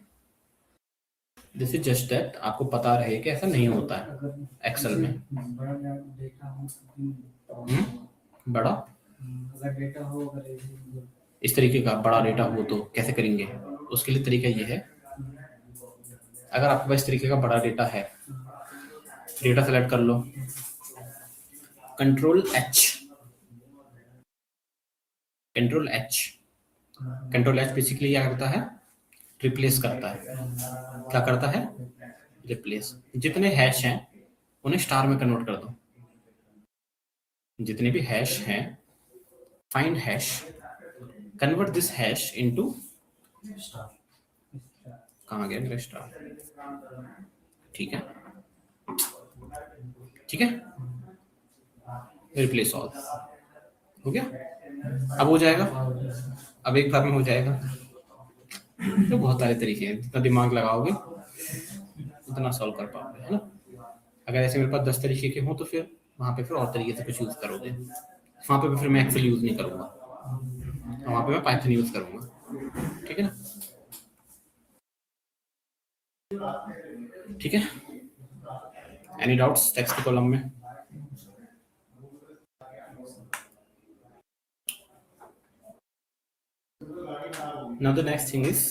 दिस इज जस्ट दैट आपको पता रहे कि ऐसा नहीं होता है एक्सेल में। बड़ा अगर डेटा हो, अगर इस तरीके का बड़ा डेटा हो तो कैसे करेंगे, उसके लिए तरीका ये है, अगर आपके पास इस तरीके का बड़ा डेटा है, डेटा सेलेक्ट कर लो, कंट्रोल एच बेसिकली क्या करता है, रिप्लेस करता है। क्या करता है? रिप्लेस। जितने हैश हैं उन्हें स्टार में कन्वर्ट कर दो, जितने भी हैश हैं, find hash, convert this hash into star. कहाँ गया मेरा स्टार, ठीक है, ठीक है, रिप्लेस ऑल हो गया। अब हो जाएगा, अब एक बार में हो जाएगा। तो बहुत सारे तरीके हैं, जितना दिमाग लगाओगे उतना सॉल्व कर पाओगे, है ना। अगर ऐसे मेरे पास 10 तरीके के हों तो फिर वहाँ पे फिर और तरीके से कुछ यूज करोगे, वहाँ पे फिर मैं एक्सेल यूज नहीं करूंगा, वहाँ पे मैं पाइथन यूज करूंगा, ठीक है ना, ठीक है। एनी डाउट्स टेक्स्ट कॉलम में? Now the next thing is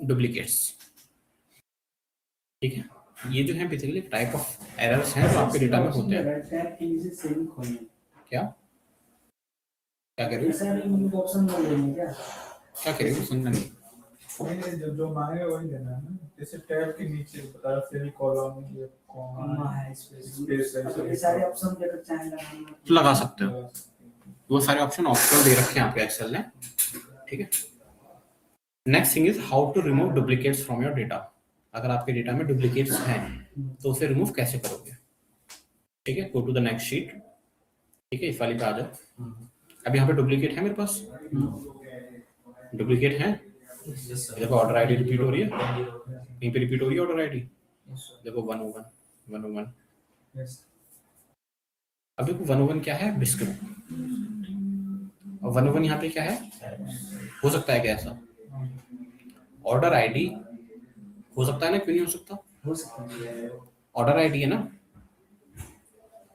duplicates, ठीक है। ये जो है बेसिकली टाइप ऑफ एरर्स हैं जो आपके डेटा में होते हैं। क्या क्या कह रहे हो, ऑप्शन बोल रहे हैं क्या? क्या कह रहे हो, समझना नहीं। नहीं, जो मांगे वही देना है ना, जैसे टैब के नीचे बता रहा सेमीकोलन या कॉमा है, स्पेस है, ये सारे ऑप्शन अगर चाहे लगाना तो लगा सकते हो, वो सारे ऑप्शन ऑप्शनल दे रखे हैं आपके एक्सेल ने, ठीक है। Next thing is how to remove duplicates from your data. अगर आपके डेटा में डुप्लीकेट्स हैं तो उसे रिमूव कैसे करोगे, ठीक है। Go to the next sheet, ठीक है, इस वाली पे आ जाओ। अब यहाँ पे डुप्लीकेट है मेरे पास, डुप्लीकेट है, देखो ऑर्डर आईडी रिपीट हो रही है, कहीं पे रिपीट हो रही है ऑर्डर आईडी, देखो 101 अब देखो 101 क्या है, बिस्कुट, और 101 यहाँ पे क्या है, हो सकता है क्या ऐसा, ऑर्डर आईडी हो सकता है ना, क्यों नहीं हो सकता, हो सकता है। ऑर्डर आईडी है ना,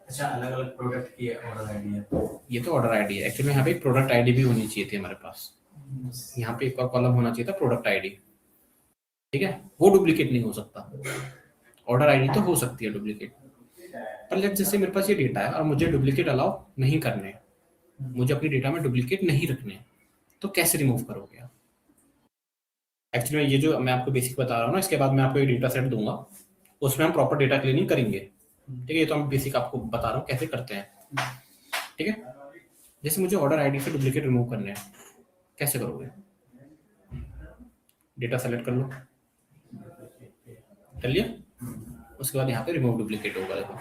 अच्छा, अलग अलग प्रोडक्ट की ऑर्डर आईडी है, ये तो ऑर्डर आईडी है। एक्चुअली यहाँ पे एक प्रोडक्ट आईडी भी होनी चाहिए थी हमारे पास, यहाँ पे एक और कॉलम होना चाहिए था प्रोडक्ट आईडी, ठीक है, वो डुप्लीकेट नहीं हो सकता। ऑर्डर आईडी तो हो सकती है डुप्लीकेट, पर लेट जैसे मेरे पास ये डेटा है और मुझे डुप्लीकेट अलाउ नहीं करने, मुझे अपने डेटा में डुप्लीकेट नहीं रखने, तो कैसे रिमूव करोगे आप? एक्चुअली ये जो मैं आपको बेसिक बता रहा हूँ ना, इसके बाद मैं आपको एक डेटा सेट दूंगा, उसमें हम प्रॉपर डेटा क्लीनिंग करेंगे, ठीक है। ये तो हम बेसिक आपको बता रहा हूँ कैसे करते हैं, ठीक है। जैसे मुझे ऑर्डर आईडी से डुप्लीकेट रिमूव करने हैं, कैसे करोगे? डेटा सेलेक्ट कर लो, कर लिया, उसके बाद यहाँ पे रिमूव डुप्लीकेट होगा, देखो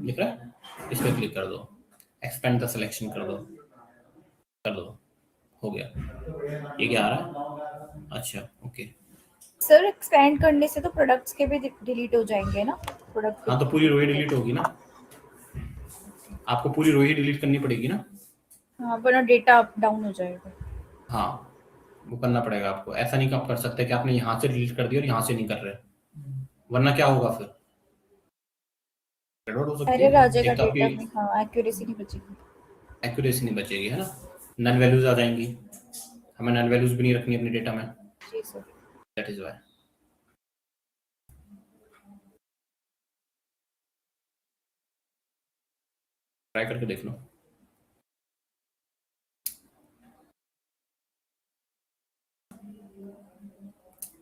दिख रहा है, इस पर क्लिक कर दो, एक्सपेंड द सिलेक्शन कर दो, कर दो, हो गया। ये क्या आ रहा है? अच्छा ओके। सर एक्सपेंड करने से तो प्रोडक्ट्स के भी डिलीट हो जाएंगे ना, प्रोडक्ट हाँ तो पूरी रो ही डिलीट होगी ना, आपको पूरी रो ही डिलीट करनी पड़ेगी ना। हाँ, वरना डेटा डाउन हो जाएगा। हाँ वो करना पड़ेगा आपको, ऐसा नहीं कि आप कर सकते कि आपने यहाँ से डिलीट कर दिया और यहाँ से नहीं कर रहे, वरना क्या होगा फिर एरर हो सकती एरर आ है। जाएगा एक तो डेटा आपकी में, हाँ एक्यूरेसी नहीं बचेगी। एक्यूरेसी नहीं बचेगी, है ना, नल वैल्यूज आ जाएंगी, हमें नल वैल्यूज भी नहीं रखनी अपने डेटा में, जी sir. That is why. Try करके देख लो।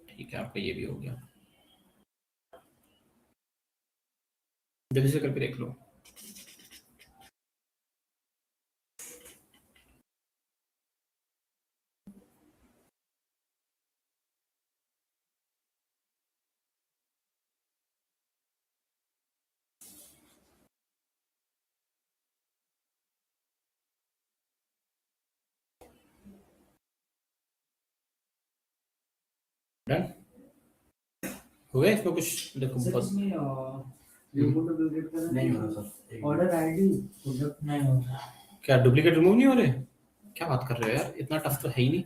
ठीक है आपका ये भी हो गया, जल्दी से करके देख लो। डन हो गया इसमें कुछ देखो सर बस। इसमें रिमूव डुप्लीकेट करना नहीं हो रहा सर। ऑर्डर आईडी प्रोडक्ट नहीं हो रहा। क्या डुप्लीकेट रिमूव नहीं हो रहे? क्या बात कर रहे हो यार, इतना टफ तो है ही नहीं।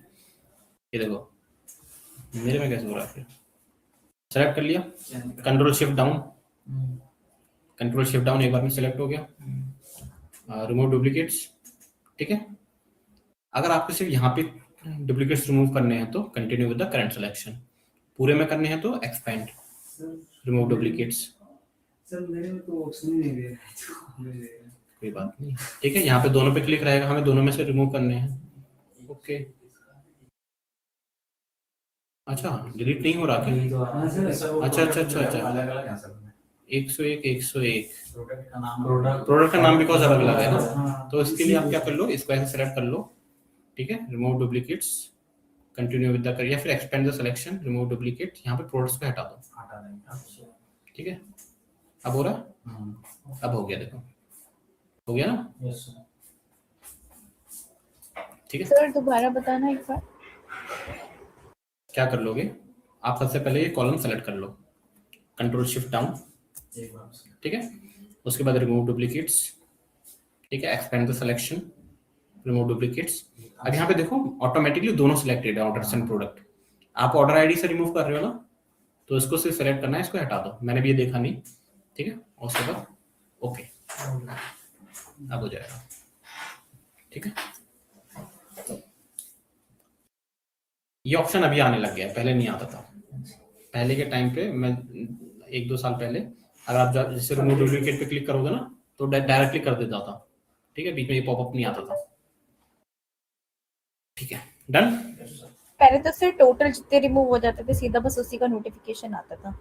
ये देखो मेरे में कैसे हो रहा है, फिर सेलेक्ट कर लिया, control shift down, control shift down एक बार में सिलेक्ट हो गया, रिमूव डुप्लीकेट्स। ठीक है, अगर आपको सिर्फ यहाँ पे डुप्लीकेट्स रिमूव करने हैं तो continue with the current selection, पूरे में करने हैं तो एक्सपेंड रिमूव डुप्लीकेट्स। सर मेरे में तो ऑप्शन ही नहीं दे रहा है। कोई बात नहीं, ठीक है, यहाँ पे दोनों पे क्लिक रहेगा, हमें दोनों में से रिमूव करने हैं। ओके अच्छा डिलीट नहीं हो रहा क्या? अच्छा अच्छा अच्छा अच्छा, अलग अलग है सर। 101 101 प्रोडक्ट प्रोडक्ट का नाम बिकॉज अलग अलग है ना, हाँ, तो इसके लिए आप क्या कर लो, इसको ऐसे सेलेक्ट कर लो। ठीक है, remove duplicates, continue with the कर, या फिर expand the selection, remove duplicate, यहाँ पे प्रोडक्ट्स को हटा दो। हटा देंगे। ठीक है, अब हो रहा है, अब हो गया, देखो हो गया ना। Yes sir. ठीक है, सर दोबारा बताना एक बार। क्या कर लोगे आप, सबसे पहले ये कॉलम सेलेक्ट कर लो, कंट्रोल शिफ्ट डाउन। एक बार सर। ठीक है, उसके बाद रिमूव डुप्लीकेट्स। ठीक है, expand the selection, remove duplicates. अब यहाँ पे देखो ऑटोमेटिकली दोनों सिलेक्टेड है, ऑर्डर्स एंड प्रोडक्ट। आप ऑर्डर आईडी से रिमूव कर रहे हो ना, तो इसको सिर्फ सेलेक्ट करना है, इसको हटा दो, मैंने भी ये देखा नहीं। ठीक है, और उसके बाद ओके, अब हो जाएगा। ठीक है, ये ऑप्शन अभी आने लग गया है, पहले नहीं आता था। पहले के टाइम पे मैं 1-2 साल पहले, अगर आप जैसे रिमूव डुप्लीकेट पे क्लिक करोगे ना तो डायरेक्टली कर देता था। ठीक है, बीच में ये पॉपअप नहीं आता था। ठीक है, डन। पहले तो सिर्फ टोटल जितने रिमूव हो जाते थे सीधा बस उसी का नोटिफिकेशन आता था।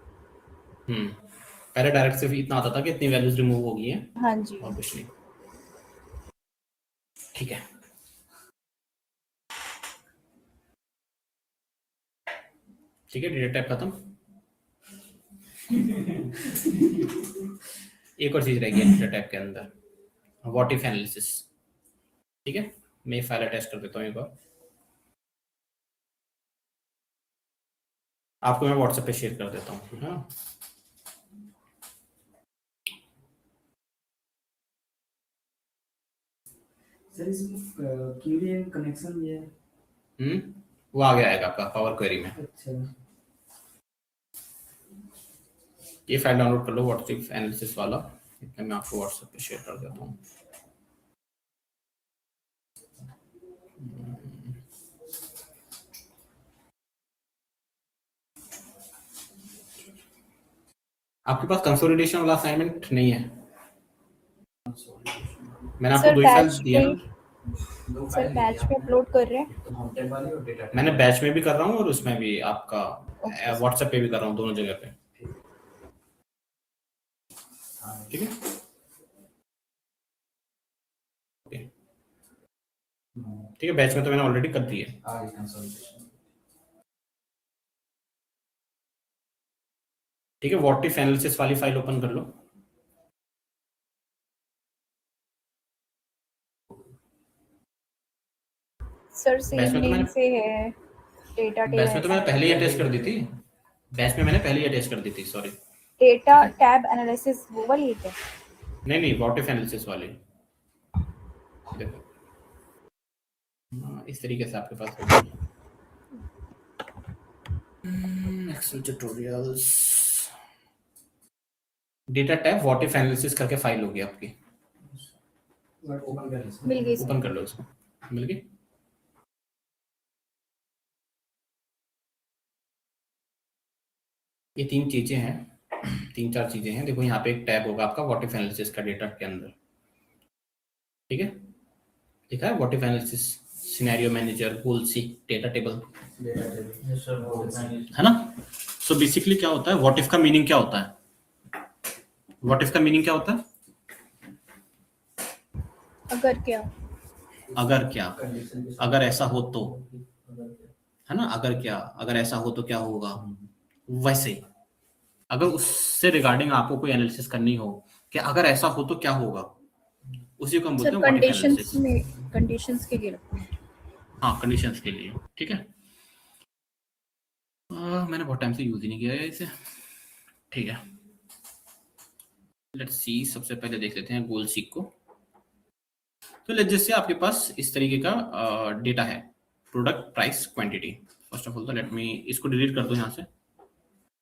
पहले डायरेक्ट सिर्फ इतना आता था कि इतनी वैल्यूज रिमूव हो गई हैं, हाँ जी। और कुछ नहीं। ठीक है, ठीक है, डेटा टाइप खत्म। एक और चीज रह गई डेटा टाइप के अंदर, व्हाट इफ एनालिसिस। ठीक है, मैं फाइल अटैच कर देता हूँ एक बार, आपको मैं व्हाट्सएप पे शेयर कर देता हूँ। हाँ सर इसमें क्यूरी एंड कनेक्शन ये है। वो आगे आएगा आपका पावर क्वेरी में। अच्छा, ये फाइल डाउनलोड कर लो व्हाट्सएप एनालिसिस वाला, इतना मैं आपको व्हाट्सएप पे शेयर कर देता हूँ। आपके पास कंसोलिडेशन वाला असाइनमेंट नहीं है? मैंने आपको सर 2 फाइल बैच दिया ना। में, सर बैच में अपलोड कर रहे हैं। माउंटेन वाली और डेटा मैंने बैच में भी कर रहा हूँ और उसमें भी आपका व्हाट्सएप पे भी कर रहा हूँ, दोनों जगह पे। ठीक है, ओके, ठीक है, बैच में तो मैंने ऑलरेडी कर दी है। आगे कंसोलिडेशन। ठीक है, व्हाट इफ एनालिसिस वाली फाइल ओपन कर लो। सर बैच सेम में तो नेम मैंने से है, डेटा बैच में तो मैंने पहले ही अटैच कर दी थी। बैच में मैंने पहले ही अटैच कर दी थी, सॉरी। डेटा टैब एनालिसिस वो वाली है। नहीं, व्हाट इफ एनालिसिस वाली। देखो इस तरीके से आपके पास होगी Excel tutorials, data tab what if analysis करके फाइल होगी आपकी। ओपन कर लीजिए। मिल गई सर। ओपन कर लो इसको, मिल गई। ये 3 चीजें हैं, 3-4 चीजें हैं। देखो यहाँ पे एक टैब होगा आपका व्हाट इफ एनालिसिस का डेटा के अंदर, ठीक है। लिखा है what if analysis, scenario manager, goal seek, data table, है ना। सो बेसिकली क्या होता है, व्हाट इफ का मीनिंग क्या होता है? व्हाट इफ का मीनिंग क्या होता है? अगर क्या, अगर क्या, अगर ऐसा हो तो, है ना। अगर क्या, अगर ऐसा हो तो क्या होगा। वैसे ही अगर उससे रिगार्डिंग आपको कोई एनालिसिस करनी हो कि अगर ऐसा हो तो क्या होगा, उसी को हम बोलते सर हैं व्हाट इफ कंडीशंस एनालिसिस। में, कंडीशंस के लिए रखते हैं। हाँ, कंडीशंस के लिए, ठीक है। मैंने बहुत टाइम से यूज ही नहीं किया है इसे, ठीक है। लेट्स सी, सबसे पहले देख लेते हैं गोल सीक को। तो लेट्स जैसे आपके पास इस तरीके का डेटा है, product price quantity. First of all तो लेट मी इसको डिलीट कर दो यहाँ से,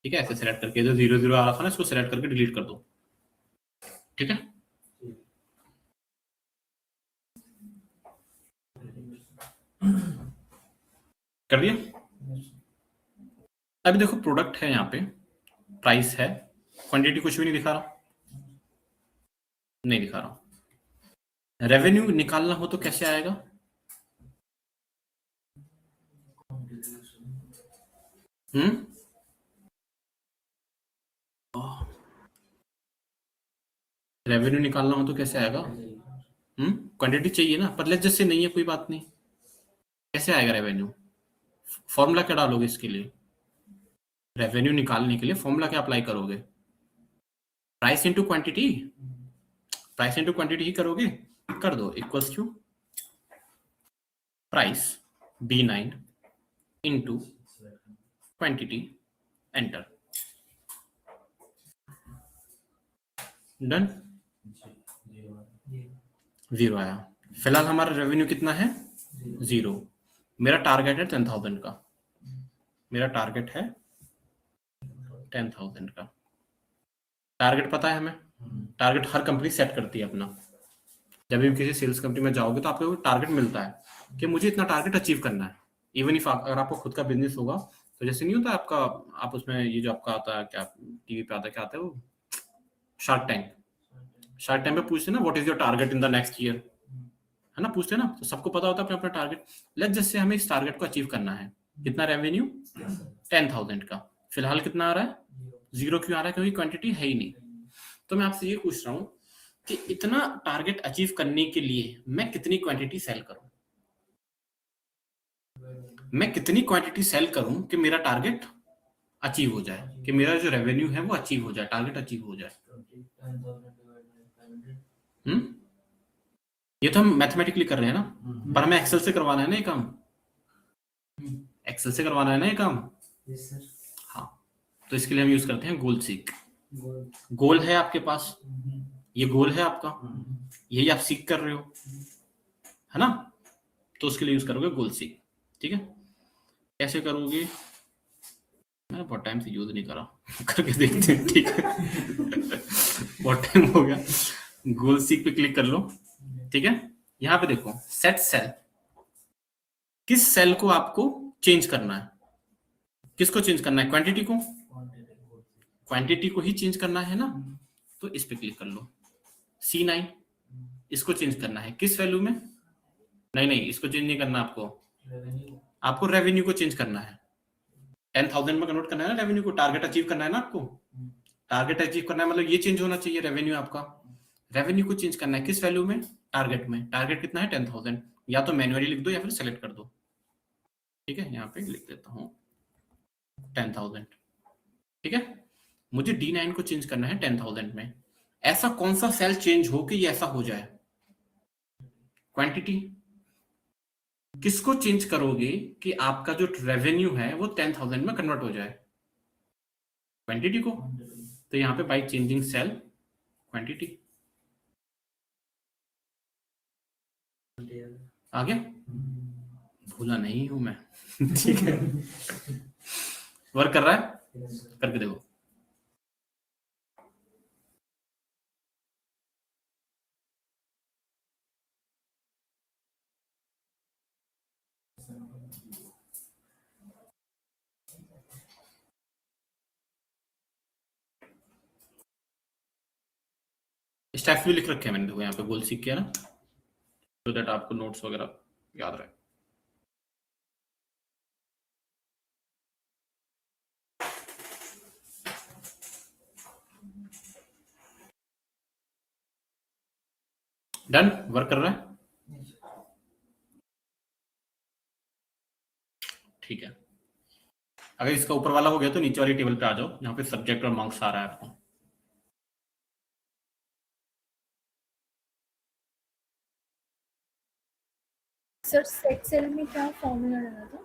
ठीक है। ऐसे सेलेक्ट करके जो 0 आ रहा था ना, इसको सेलेक्ट करके डिलीट कर दो, ठीक है। कर दिया। अभी देखो प्रोडक्ट है, यहाँ पे प्राइस है, क्वांटिटी कुछ भी नहीं दिखा रहा, नहीं दिखा रहा। रेवेन्यू निकालना हो तो कैसे आएगा? रेवेन्यू निकालना हो तो कैसे आएगा? क्वांटिटी चाहिए ना, पर लेट्स जैसे नहीं है, कोई बात नहीं, कैसे आएगा रेवेन्यू? फॉर्मूला क्या डालोगे इसके लिए? रेवेन्यू निकालने के लिए फॉर्मूला क्या अप्लाई करोगे? Price into quantity, price into quantity ही करोगे। कर दो equals to price B9 into quantity, enter, done. 0 आया। फिलहाल हमारा रेवेन्यू कितना है? 0। मेरा टारगेट है 10,000 का, मेरा टारगेट है 10,000 का। टारगेट पता है हमें, टारगेट हर कंपनी सेट करती है अपना। जब भी किसी सेल्स कंपनी में जाओगे तो आपको टारगेट मिलता है कि मुझे इतना टारगेट अचीव करना है। इवन इफ अगर आपको खुद का बिजनेस होगा तो जैसे नहीं होता आपका, आप उसमें ये जो आपका आता है, क्या टीवी पे आता है, क्या आता है वो, शार्क टैंक। शार्क टैंक में पूछते ना what is your target in the next year, है ना, पूछते ना। तो सबको पता होता है अपना अपना टारगेट। लेट्स जैसे हमें इस टारगेट को अचीव करना है, कितना रेवेन्यू? 10,000 का। फिलहाल कितना आ रहा है? 0 क्यों आ रहा है? क्योंकि क्वांटिटी है ही नहीं। तो मैं आपसे ये पूछ रहा हूँ कि इतना टारगेट अचीव करने के लिए मैं कितनी क्वांटिटी सेल करूं? मैं कितनी क्वांटिटी सेल करूं कि मेरा टारगेट अचीव हो जाए, कि मेरा जो रेवेन्यू है वो अचीव हो जाए, टारगेट अचीव हो जाए। ये तो हम मैथमेटिकली कर रहे हैं ना, पर हमें एक्सेल से करवाना है ना ये काम, एक्सेल से करवाना है ना ये काम। हाँ, तो इसके लिए हम यूज करते हैं गोल सीक। गोल है आपके पास, ये गोल है आपका, यही आप सीख कर रहे हो, है ना। तो उसके लिए यूज करोगे गोल सीक, ठीक है। कैसे करोगे? मैंने बहुत टाइम से यूज नहीं करा, करके देखते हैं, ठीक है। बहुत टाइम हो गया। गोल सीक पे क्लिक कर लो, ठीक है। यहाँ पे देखो सेट सेल, किस सेल को आपको चेंज करना है? किसको चेंज करना है? क्वांटिटी को, क्वांटिटी को ही चेंज करना है ना। तो इस पे क्लिक कर लो, C9, इसको चेंज करना है किस वैल्यू में? नहीं, इसको चेंज नहीं करना आपको, आपको रेवेन्यू को चेंज करना है। 10,000 में कन्वर्ट करना है ना रेवेन्यू को, टारगेट अचीव करना है ना आपको। टारगेट अचीव करना है मतलब ये चेंज होना चाहिए रेवेन्यू आपका। रेवेन्यू को चेंज करना है किस वैल्यू में? टारगेट में। टारगेट कितना है? 10,000। या तो मैन्युअली लिख दो या फिर सेलेक्ट कर दो, ठीक है। यहाँ पे लिख देता हूँ 10,000, ठीक है। मुझे D9 को चेंज करना है 10,000 में। ऐसा कौन सा सेल चेंज हो कि ये ऐसा हो जाए? क्वांटिटी। किसको चेंज करोगे कि आपका जो रेवेन्यू है वो 10,000 में कन्वर्ट हो जाए? क्वांटिटी को। तो यहाँ पे बाय चेंजिंग सेल क्वांटिटी आ गया, भूला नहीं हूं मैं। ठीक है, वर्क कर रहा है, करके देखो। स्टेप्स भी लिख रखे हैं मैंने, देखो यहाँ पे गोल सीख किया ना, so that आपको नोट्स वगैरह याद रहे। डन, वर्क कर रहा है, ठीक है। अगर इसका ऊपर वाला हो गया तो नीचे वाली टेबल पे आ जाओ, जहाँ पे सब्जेक्ट और मार्क्स आ रहा है आपको। सर सेट सेल में क्या फॉर्मूला डाला था?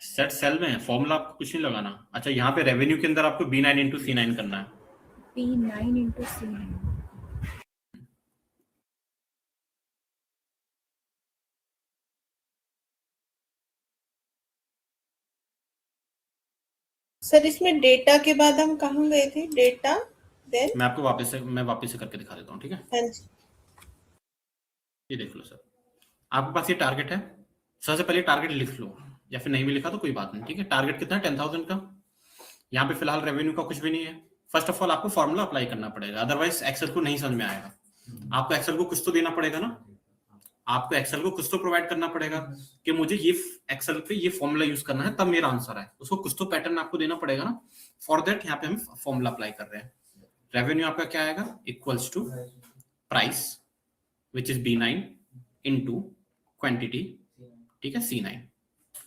सेट सेल में फॉर्मूला आपको कुछ नहीं लगाना। अच्छा, यहाँ पे रेवेन्यू के अंदर आपको B9 इंटू C9 करना है। B9 into C9। सर इसमें डेटा के बाद हम कहाँ गए थे? डेटा देन मैं आपको वापस से करके दिखा देता हूँ, ठीक है। हाँ जी, ये देख लो सर, आपके पास ये टारगेट है। सबसे पहले टारगेट लिख लो, या फिर नहीं भी लिखा तो कोई बात नहीं, ठीक है। टारगेट कितना है? 10,000 का। यहाँ पे फिलहाल रेवेन्यू का कुछ भी नहीं है। फर्स्ट ऑफ ऑल आपको फॉर्मूला अप्लाई करना पड़ेगा, अदरवाइज एक्सेल को नहीं समझ में आएगा। आपको एक्सेल को कुछ तो देना पड़ेगा ना, आपको एक्सेल को कुछ तो प्रोवाइड करना पड़ेगा कि मुझे ये एक्सेल पे ये फॉर्मूला यूज करना है तब मेरा आंसर है। उसको कुछ तो पैटर्न आपको देना पड़ेगा ना। फॉर दैट यहाँ पे हम फॉर्मूला अप्लाई कर रहे हैं। रेवेन्यू आपका क्या आएगा? Equals to price which is B9 into quantity, ठीक है, C9।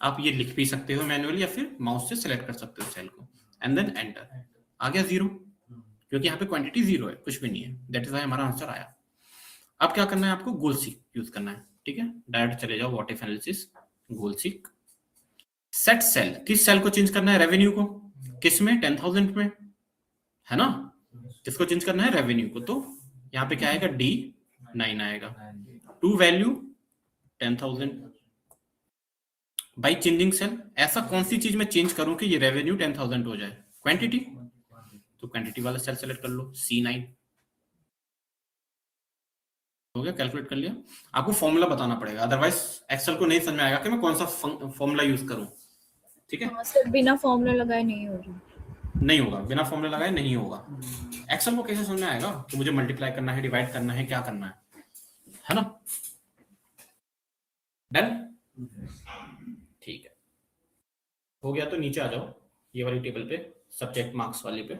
आप ये लिख भी सकते हो मैन्युअली या फिर माउस से सिलेक्ट कर सकते हो सेल को, एंड देन एंटर। आ गया 0, क्योंकि यहाँ पे क्वांटिटी 0 है, कुछ भी नहीं है। दैट इज वाई हमारा आंसर आया। अब क्या करना है आपको? गोल सीक यूज करना है, ठीक है। डायरेक्ट चले जाओ what if analysis, goal seek, set cell. किस सेल को चेंज करना है? रेवेन्यू को। किस में? 10,000 में, है ना। किसको चेंज करना है? रेवेन्यू को। तो यहाँ पे क्या आएगा? D9 आएगा। To value 10,000 by changing cell. ऐसा कौन सी चीज में चेंज करूं कि ये रेवेन्यू 10,000 हो जाए? क्वांटिटी। तो क्वांटिटी वाला सेल सेलेक्ट कर लो, C9 हो गया, कैलकुलेट कर लिया। आपको फॉर्मूला बताना पड़ेगा, अदरवाइज एक्सेल को नहीं समझ में आएगा कि मैं कौन सा फॉर्मूला यूज करूं, ठीक है। हाँ सर, बिना फॉर्मूला लगाए नहीं हो रही। नहीं होगा, बिना फॉर्मूला लगाए नहीं होगा। एक्सेल को कैसे समझ में आएगा कि मुझे मल्टीप्लाई करना है, डिवाइड करना है, क्या करना है ना। डन, ठीक है, हो गया। तो नीचे आ जाओ ये वाली टेबल पे, सब्जेक्ट मार्क्स वाली पे।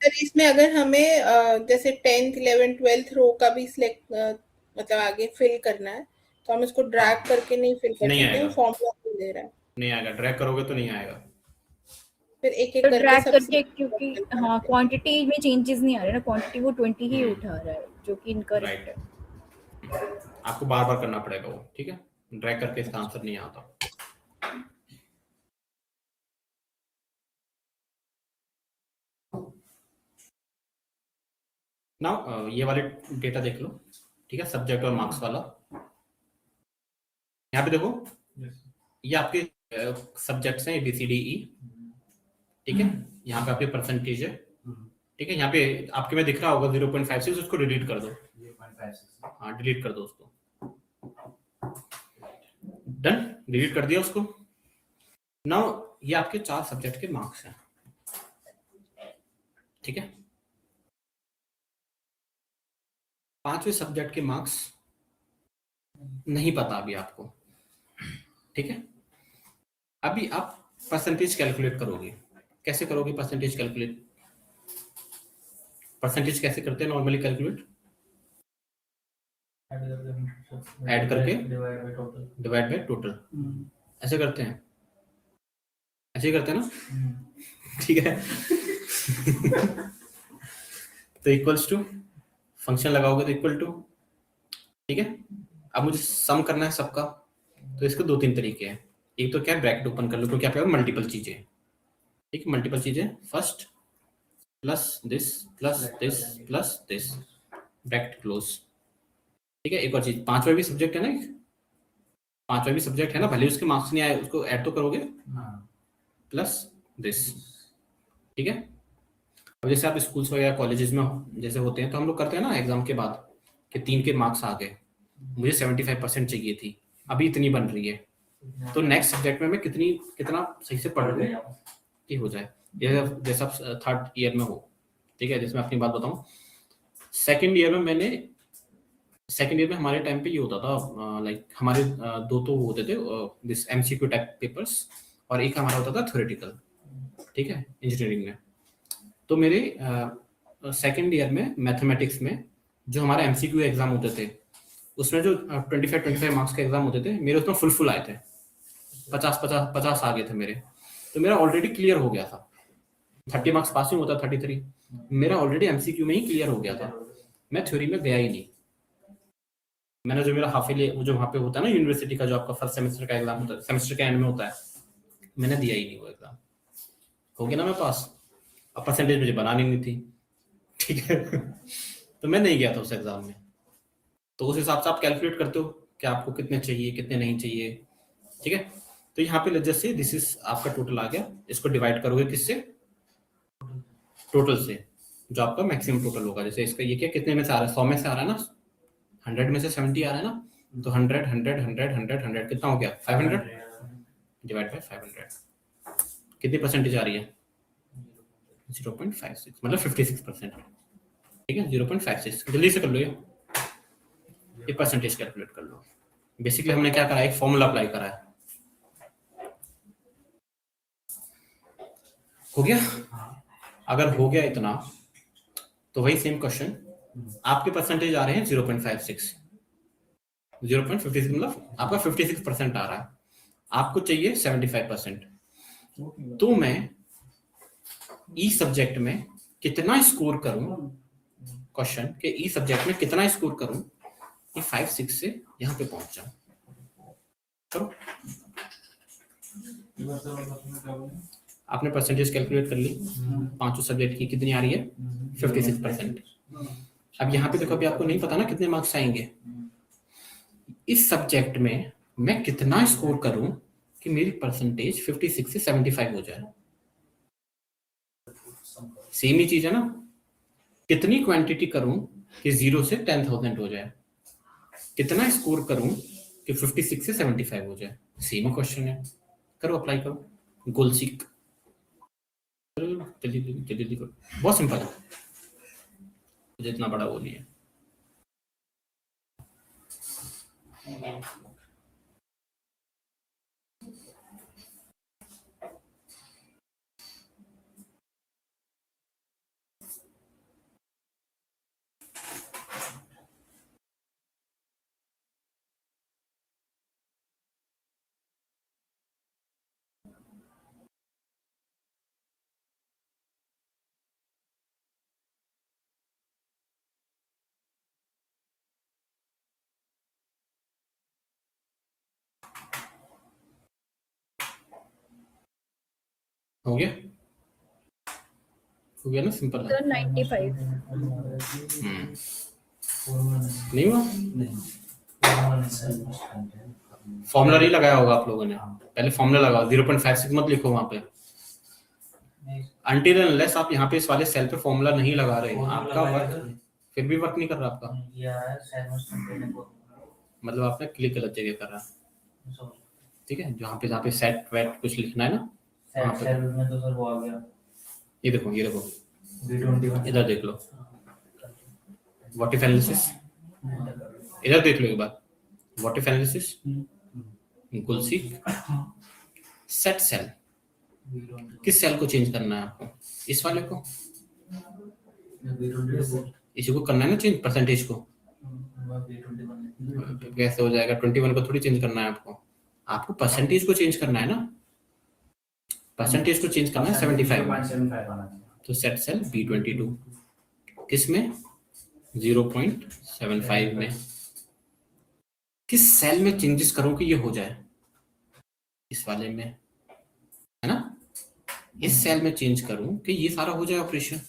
सर इसमें अगर हमें जैसे 10th 11th 12th रो का भी सिलेक्ट मतलब आगे फिल करना है तो हम इसको ड्रैग करके नहीं फिल कर नहीं सकते, आएगा। वो फॉर्मूला फिल दे रहा है। नहीं आएगा, ड्रैग करोगे तो नहीं आएगा। फिर एक एक तो करके ड्रैग सबसे करके, क्योंकि हाँ क्वांटिटी में चेंजेस नहीं आ रहे ना, क्वांटिटी वो 20 ही उठा रहा है, जो कि इनकरेक्ट है। आपको बार बार करना पड़ेगा वो, ठीक है। ड्रैग करके इसका आंसर नहीं आता। नाउ ये वाले डेटा देख लो, ठीक है, सब्जेक्ट और मार्क्स वाला। यहाँ पे देखो, ये आपके सब्जेक्ट्स हैं ABCDE, ठीक है। यहाँ पे आपके परसेंटेज है, ठीक है। यहाँ पे आपके में दिख रहा होगा 0.56, उसको डिलीट कर दो। हाँ, डिलीट कर दो उसको। डन, डिलीट कर दिया उसको। नाउ ये आपके 4 सब्जेक्ट के मार्क्स हैं, ठीक है। 5वें सब्जेक्ट के मार्क्स नहीं पता अभी आपको, ठीक है। अभी आप परसेंटेज कैलकुलेट करोगे। कैसे करोगे परसेंटेज कैलकुलेट? परसेंटेज कैसे करते हैं नॉर्मली कैलकुलेट? ऐड करके डिवाइड बाय टोटल, ऐसे करते हैं, ऐसे ही करते हैं ना, ठीक है। तो इक्वल्स टू फंक्शन लगाओगे तो इक्वल टू, ठीक है। अब मुझे सम करना है सबका, तो इसके 2-3 तरीके हैं। एक तो क्या है, ब्रैकेट ओपन कर लो, क्योंकि आपके पास मल्टीपल चीजें, ठीक है, मल्टीपल चीजें। First plus this plus this plus this, bracket close, ठीक है। एक और चीज, 5वां भी सब्जेक्ट है ना, 5वां भी सब्जेक्ट है ना, भले उसके मार्क्स नहीं आए, उसको ऐड तो करोगे, प्लस दिस, ठीक है। अब जैसे आप स्कूल्स वगैरह कॉलेजेस में जैसे होते हैं, तो हम लोग करते हैं ना एग्जाम के बाद कि 3 के मार्क्स आ गए, मुझे 75% चाहिए थी, अभी इतनी बन रही है, तो नेक्स्ट सब्जेक्ट में मैं कितना सही से पढ़ लूँ कि हो जाए। जैसे आप 3rd ईयर में हो, ठीक है, जैसे मैं अपनी बात बताऊं, 2nd ईयर में हमारे टाइम पे ये होता था, लाइक हमारे 2 तो होते थे दिस एमसीक्यू टाइप पेपर्स, और एक हमारा होता था थ्योरेटिकल, ठीक है, इंजीनियरिंग में। तो मेरे 2nd ईयर में मैथमेटिक्स में जो हमारे एमसीक्यू एग्जाम होते थे, उसमें जो 25 मार्क्स के एग्जाम होते थे, मेरे उसमें फुल आए थे, 50 आ गए थे मेरे, तो मेरा ऑलरेडी क्लियर हो गया था। 30 मार्क्स पासिंग होता, 33 मेरा ऑलरेडी एमसीक्यू में ही क्लियर हो गया था, मैं थ्योरी में गया ही नहीं। मैंने जो मेरा हाफ ईयरली जो वहाँ पे होता है ना यूनिवर्सिटी का, जो आपका फर्स्ट सेमेस्टर का एग्जाम होता है, सेमेस्टर के एंड में होता है, मैंने दिया ही नहीं वो एग्जाम। हो गया ना मैं पास, अब परसेंटेज मुझे बनानी नहीं थी, ठीक है, तो मैं नहीं गया था उस एग्जाम में। तो उस हिसाब से आप कैलकुलेट करते हो कि आपको कितने चाहिए, कितने नहीं चाहिए, ठीक है। तो यहाँ पे जैसे दिस इज आपका टोटल आ गया, इसको डिवाइड करोगे किससे, टोटल से, जो आपका मैक्सिमम टोटल होगा। जैसे इसका ये क्या कितने में से आ रहा है, 100 में से आ रहा है ना, 100 में से 70 आ रहा है ना, तो 100 100 100 100 100 कितना हो गया, 500 डिवाइड बाय 500, कितनी परसेंटेज आ रही है, 0.56, मतलब 56%, ठीक है, 0.56। जल्दी से कर लो, ये परसेंटेज कैलकुलेट कर लो। बेसिकली हमने क्या करा है, एक फॉर्मूला अप्लाई करा है, हो गया। अगर हो गया इतना, तो वही सेम क्वेश्चन, आपके परसेंटेज आ रहे हैं 0.56, 0.56 मतलब आपका 56% आ रहा है, आपको चाहिए 75%। तो मैं ई सब्जेक्ट में कितना स्कोर करूं, क्वेश्चन के ई सब्जेक्ट में कितना स्कोर करूं कि 5-6 से यहां पे पहुंच जाऊं। करो, आपने परसेंटेज कैलकुलेट कर ली, 5 सब्जेक्ट की कितनी आ रही है, 56%। अब यहाँ पे देखो, अभी आपको नहीं पता ना कितने मार्क्स आएंगे, इस सब्जेक्ट में मैं कितना स्कोर करूं कि मेरी परसेंटेज 56 से 75 हो जाए। सेम ही चीज है ना, कितनी क्वांटिटी करूं कि 0 से 10,000 हो जाए, कितना स्कोर करूं कि 56 से 75 हो जाए, सेम ही क्वेश्चन है। करो, अप्लाई करो, गोल सीक, जल्दी करो, बहुत सिंपल है, मुझे इतना बड़ा वो नहीं है। हो गया ना, सिंपल है। सर 95 नहीं हुआ, फॉर्मूला नहीं लगाया होगा आप लोगों ने, पहले फॉर्मूला लगाओ, 0.56 मत लिखो वहां पे, अनटिल अनलेस आप यहाँ पे इस वाले सेल पे फॉर्मूला नहीं लगा रहे, आपका वर्क फिर भी वर्क नहीं कर रहा आपका, मतलब आपने क्लिक गलत जगह कर रहा, ठीक है। जहाँ पे सेट वेट कुछ लिखना है ना, सेल में तो सर वो आ गया, ये देखो इधर देख लो, व्हाट इफ एनालिसिस, इधर देख लो एक बार, what if analysis, goal seek, set cell, किस सेल को चेंज करना है आपको, इस वाले को, इसी को करना है ना चेंज, परसेंटेज को, कैसे हो जाएगा, 21 को थोड़ी चेंज करना है आपको परसेंटेज को चेंज करना है ना, परसेंटेज को चेंज करना है 75 में, तो सेट सेल B22, किस में? 0.75 में। किस सेल में चेंजेस करूं कि ये हो जाए? इस वाले में, है ना? इस सेल में चेंज करूं कि ये सारा हो जाए ऑपरेशन।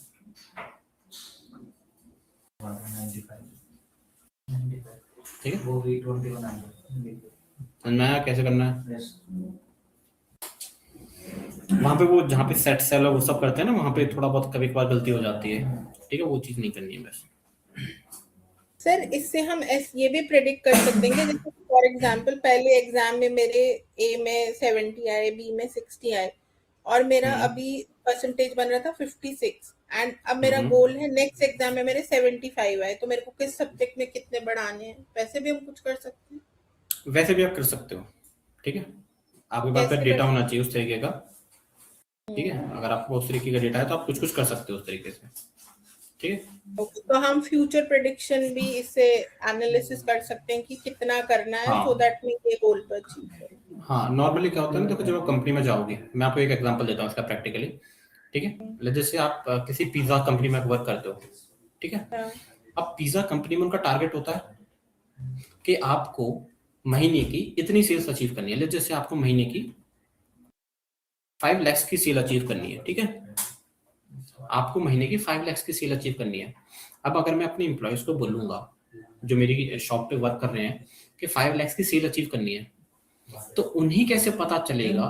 95 ठीक है, वो भी 21 आएगा। समझ में आया कैसे करना है? यस वहां पे वो जहाँ पे सेट सेल और वो सब करते हैं ना, वहां पे थोड़ा बहुत कभी कभार गलती हो जाती है। ठीक है, वो चीज नहीं करनी है बस। सर इससे हम ये भी प्रेडिक्ट कर सकते हैं कि जैसे फॉर एग्जांपल पहले एग्जाम में मेरे ए में 70 आए, बी में 60 आए और मेरा अभी परसेंटेज बन रहा था 56 एंड अब मेरा गोल है नेक्स्ट एग्जाम में मेरे 75 आए, तो मेरे को किस सब्जेक्ट में कितने बढ़ाने हैं, वैसे भी हम कुछ कर सकते हैं। वैसे भी आप कर सकते हो। ठीक है, आपके पास कैसे डेटा कर- होना चाहिए उस तरीके का। ठीक है, अगर आपको उस तरीके का डेटा है तो आप कुछ कर सकते हो उस तरीके से। ठीक है, Okay, तो हम फ्यूचर प्रेडिक्शन भी इससे एनालिसिस कर सकते हैं कि कितना करना है हाँ। सो दैट we ये गोल पर अचीव करें। हाँ, नॉर्मली क्या होता है ना, देखो जब आप कंपनी में जाओगे, मैं आपको एक एग्जांपल देता हूँ इसका प्रैक्टिकली। ठीक है, जैसे आप किसी पिज्जा कंपनी में वर्क करते हो। ठीक है, हाँ, अब पिज्जा कंपनी में उनका टारगेट होता है कि आपको महीने की इतनी सेल्स अचीव करनी है। जैसे आपको महीने की 5 लाख की सेल अचीव करनी है। ठीक है, आपको महीने की 5 लाख की सेल अचीव करनी है। अब अगर मैं अपने एम्प्लॉयज को बोलूंगा जो मेरी शॉप पे वर्क कर रहे हैं कि 5 लाख की सेल अचीव करनी है, तो उन्हें कैसे पता चलेगा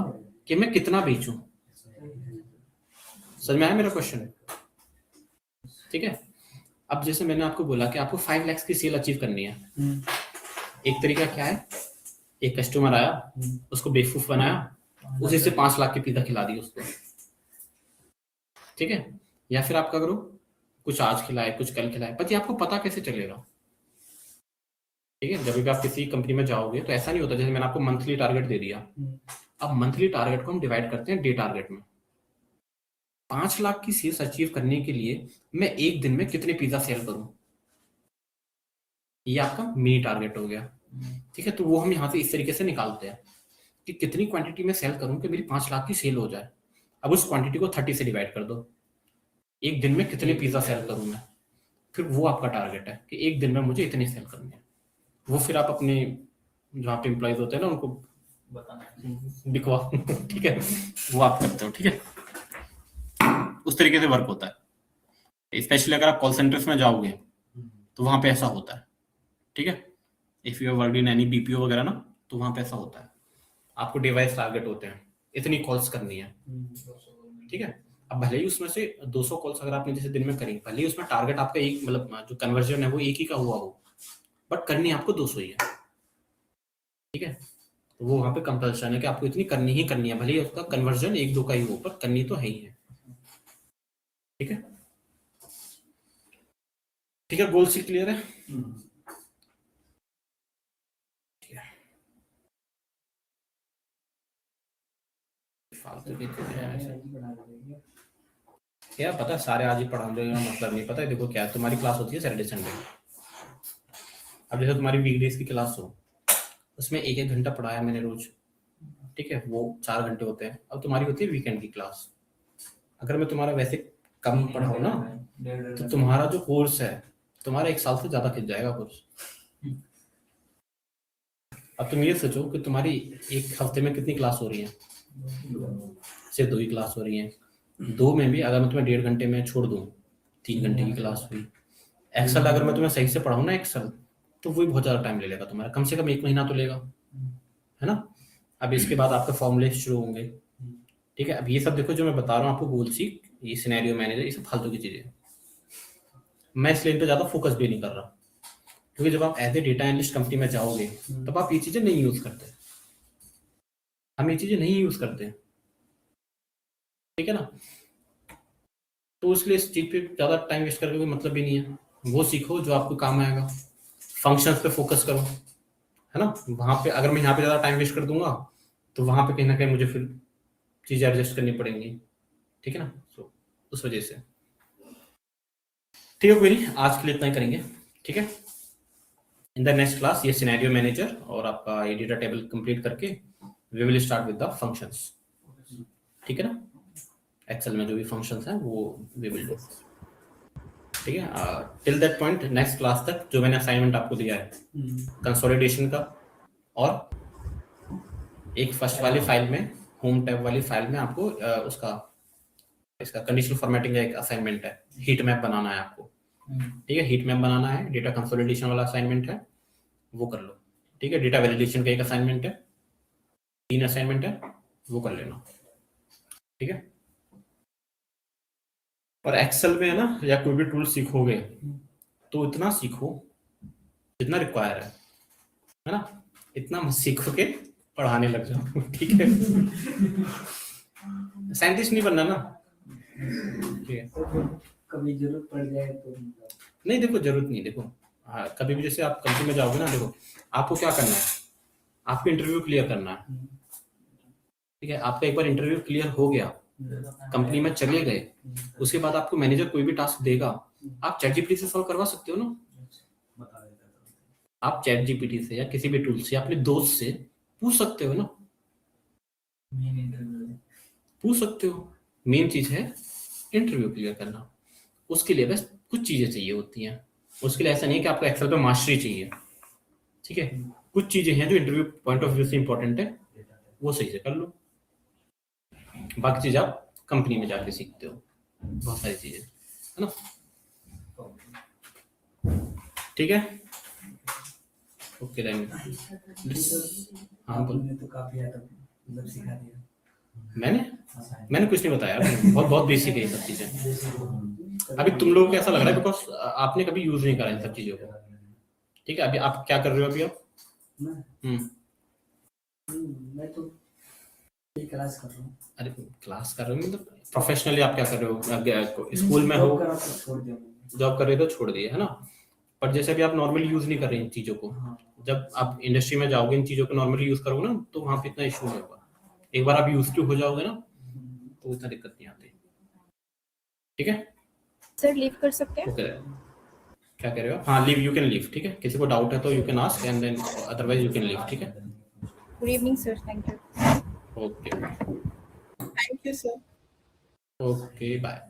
कि मैं कितना बेचूं? समझ में आया मेरा क्वेश्चन? ठीक है, अब जैसे मैंने आपको बोला कि आपको 5 लाख की सेल अचीव करनी है। एक तरीका क्या है, एक कस्टमर आया, उसको बेवकूफ बनाया, उसी से 5 लाख की पिज्जा खिला दी उसको। ठीक है, या फिर आप क्या करो, कुछ आज खिलाए कुछ कल खिलाए, पर ये आपको पता कैसे चलेगा? ठीक है, जब भी आप किसी कंपनी में जाओगे तो ऐसा नहीं होता। जैसे मैंने आपको मंथली टारगेट दे दिया, अब मंथली टारगेट को हम डिवाइड करते हैं डे टारगेट में। 5 लाख की सेल्स अचीव करने के लिए मैं एक दिन में कितने पिज्जा सेल करूं, ये आपका मिनी टारगेट हो गया। ठीक है, तो वो हम यहाँ से इस तरीके से निकालते हैं कि कितनी क्वांटिटी में सेल करूं कि मेरी 5 लाख की सेल हो जाए। अब उस क्वांटिटी को 30 से डिवाइड कर दो, एक दिन में कितने पिज्जा सेल करूं मैं, फिर वो आपका टारगेट है कि एक दिन में मुझे इतनी सेल करनी है। वो फिर आप अपने जहाँ पे एम्प्लॉयज होते हैं ना उनको बताना दिखवा ठीक है, वो आप करते हो। ठीक है, उस तरीके से वर्क होता है। स्पेशली अगर आप कॉल सेंटर्स में जाओगे तो वहां पे ऐसा होता है। ठीक है, if you work in any BPO वगैरह ना, तो वहां पे ऐसा होता है। आपको डिवाइस टारगेट होते हैं, इतनी कॉल्स करनी है। ठीक है, अब भले ही उसमें से 200 कॉल्स अगर आपने जैसे दिन में करी, भले ही उसमें टारगेट आपका एक, मतलब जो कन्वर्जन है वो एक ही का हुआ हो, बट करनी आपको 200 ही है। ठीक है, तो वो वहां पे कंपल्सन है कि आपको इतनी करनी ही करनी है, भले ही उसका कन्वर्जन 1-2 का ही हो, पर करनी तो है ही है। ठीक है, ठीक है, गोल सी क्लियर है? ठीक है, फालतू की चीजें हैं ऐसे। क्या पता सारे आज ही पढ़ा दो, मतलब नहीं पता है। देखो क्या है, तुम्हारी क्लास होती है सैटरडे संडे। अब जैसे तुम्हारी वीकडेज की क्लास हो, उसमें 1-1 घंटा पढ़ाया मैंने रोज। ठीक है, वो 4 घंटे होते हैं। अब तुम्हारी होती है वीकेंड की क्लास। अगर मैं तुम्हारा वैसे कम पढ़ाऊँ ना, तो तुम्हारा जो कोर्स है तुम्हारा 1 साल से ज्यादा खिंच जाएगा कोर्स। अब तुम ये सोचो कि तुम्हारी एक हफ्ते में कितनी क्लास हो रही है, सिर्फ 2 ही क्लास हो रही है। 2 में भी अगर मैं तुम्हें 1.5 घंटे में छोड़ दूं, 3 घंटे की क्लास हुई। एक्सेल अगर मैं तुम्हें सही से पढ़ाऊँ ना, एक्सेल, तो वो भी बहुत ज्यादा टाइम ले लेगा तुम्हारा, कम से कम 1 महीना तो लेगा, है ना? अब इसके बाद आपके फॉर्मूले शुरू होंगे। ठीक है, अब ये सब देखो जो मैं बता रहा हूँ आपको, गोल सीक, ये सिनेरियो मैनेजर, ये सब फालतू की चीजें। मैं इसलिए इन पे ज्यादा फोकस भी नहीं कर रहा, क्योंकि जब आप as a data analyst company में जाओगे तब आप ये चीजें नहीं यूज करते। हम ये चीजें नहीं यूज करते। ठीक है ना, तो इसलिए इस चीज पे ज्यादा टाइम वेस्ट करके कोई मतलब भी नहीं है। वो सीखो जो आपको काम आएगा, फंक्शंस पे फोकस करो, है ना? वहां पे अगर मैं यहाँ पे ज्यादा टाइम वेस्ट कर दूंगा तो वहां पे कहीं ना कहीं मुझे फिर चीजें एडजस्ट करनी पड़ेंगी। ठीक है ना, तो उस वजह से ठीक है, कोई नहीं, आज के लिए इतना ही करेंगे। ठीक है, इन द नेक्स्ट क्लास ये सिनेरियो मैनेजर और आपका ये डेटा टेबल कंप्लीट करके we will start with the functions. ठीक है ना, एक्सेल में जो भी फंक्शंस हैं वो वी विल डू। ठीक है। Till that point next class तक जो मैंने असाइनमेंट आपको दिया है कंसोलिडेशन का, और एक फर्स्ट वाली फाइल में, होम टैब वाली फाइल में आपको उसका इसका कंडीशनल फॉर्मेटिंग का एक असाइनमेंट है, हीट मैप बनाना है आपको। ठीक है, हीट मैप बनाना है, डेटा कंसोलिडेशन वाला असाइनमेंट है, वो कर लो। ठीक है, डेटा वैलिडेशन का एक असाइनमेंट है, 3 असाइनमेंट है, वो कर लेना। ठीक है, और एक्सेल में है ना, या कोई भी टूल सीखोगे तो इतना सीखो जितना रिक्वायर है ना, इतना मत सीखो के पढ़ाने लग जाओ। ठीक है, साइंटिस्ट नहीं बनना ना। ठीक है, कभी जरूरत पड़ जाए तो नहीं देखो, जरूरत नहीं। देखो हाँ, कभी भी जैसे आप कंपनी में जाओगे ना, देखो आपको क्या करना है, आपको इंटरव्यू क्लियर करना है। ठीक है, आपका एक बार इंटरव्यू क्लियर हो गया, कंपनी में चले गए, उसके बाद आपको मैनेजर कोई भी टास्क देगा, आप चैट जीपीटी से सॉल्व करवा सकते हो ना। बता देता था। आप चैट जीपीटी से या किसी भी टूल से, अपने दोस्त से पूछ सकते हो ना, मेन इंटरव्यू पूछ सकते हो। मेन चीज है इंटरव्यू क्लियर करना। उसके लिए बस कुछ चीजें चाहिए होती हैं। उसके लिए ऐसा नहीं है कि आपको एक्सेल पे मास्टरी चाहिए। ठीक है, कुछ चीजें हैं जो इंटरव्यू पॉइंट ऑफ व्यू से इंपॉर्टेंट है, वो सही से कर लो। बाकी चीज आप कंपनी में जाके सीखते हो, बहुत सारी चीजें, है ना। ठीक है, ओके देन। हाँ बोल। तुमने तो काफी हद तक मतलब सिखा दिया। मैंने कुछ नहीं बताया, बहुत बेसिक है ये सब चीजें। अभी तुम लोगों को कैसा लग रहा है, बिकॉज आपने कभी यूज नहीं करा इन सब चीजों को। ठीक है, अभी आप क्या कर रहे हो अभी आप? मैं तो क्लास कर रहा हूँ। अरे क्लास कर रहे हो मतलब प्रोफेशनली आप क्या कर रहे हो? स्कूल में हो, छोड़ दिया मैंने। जॉब कर रहे हो तो छोड़ दिए, है ना। पर जैसे अभी आप नॉर्मली यूज नहीं कर रहे इन चीजों को, जब आप इंडस्ट्री में जाओगे इन चीजों को नॉर्मली यूज करोगे ना, तो वहां पे इतना इशू नहीं होगा। एक बार आप यूज टू हो जाओगे ना, तो इतना दिक्कत नहीं आती। ठीक है सर लीव कर सकते हैं? ओके, क्या कह रहे हो? हाँ लीव, यू कैन लीव। ठीक है, किसी को डाउट है तो you can ask and then otherwise you can leave. ठीक है, good evening sir, thank you. Okay thank you sir. Okay bye.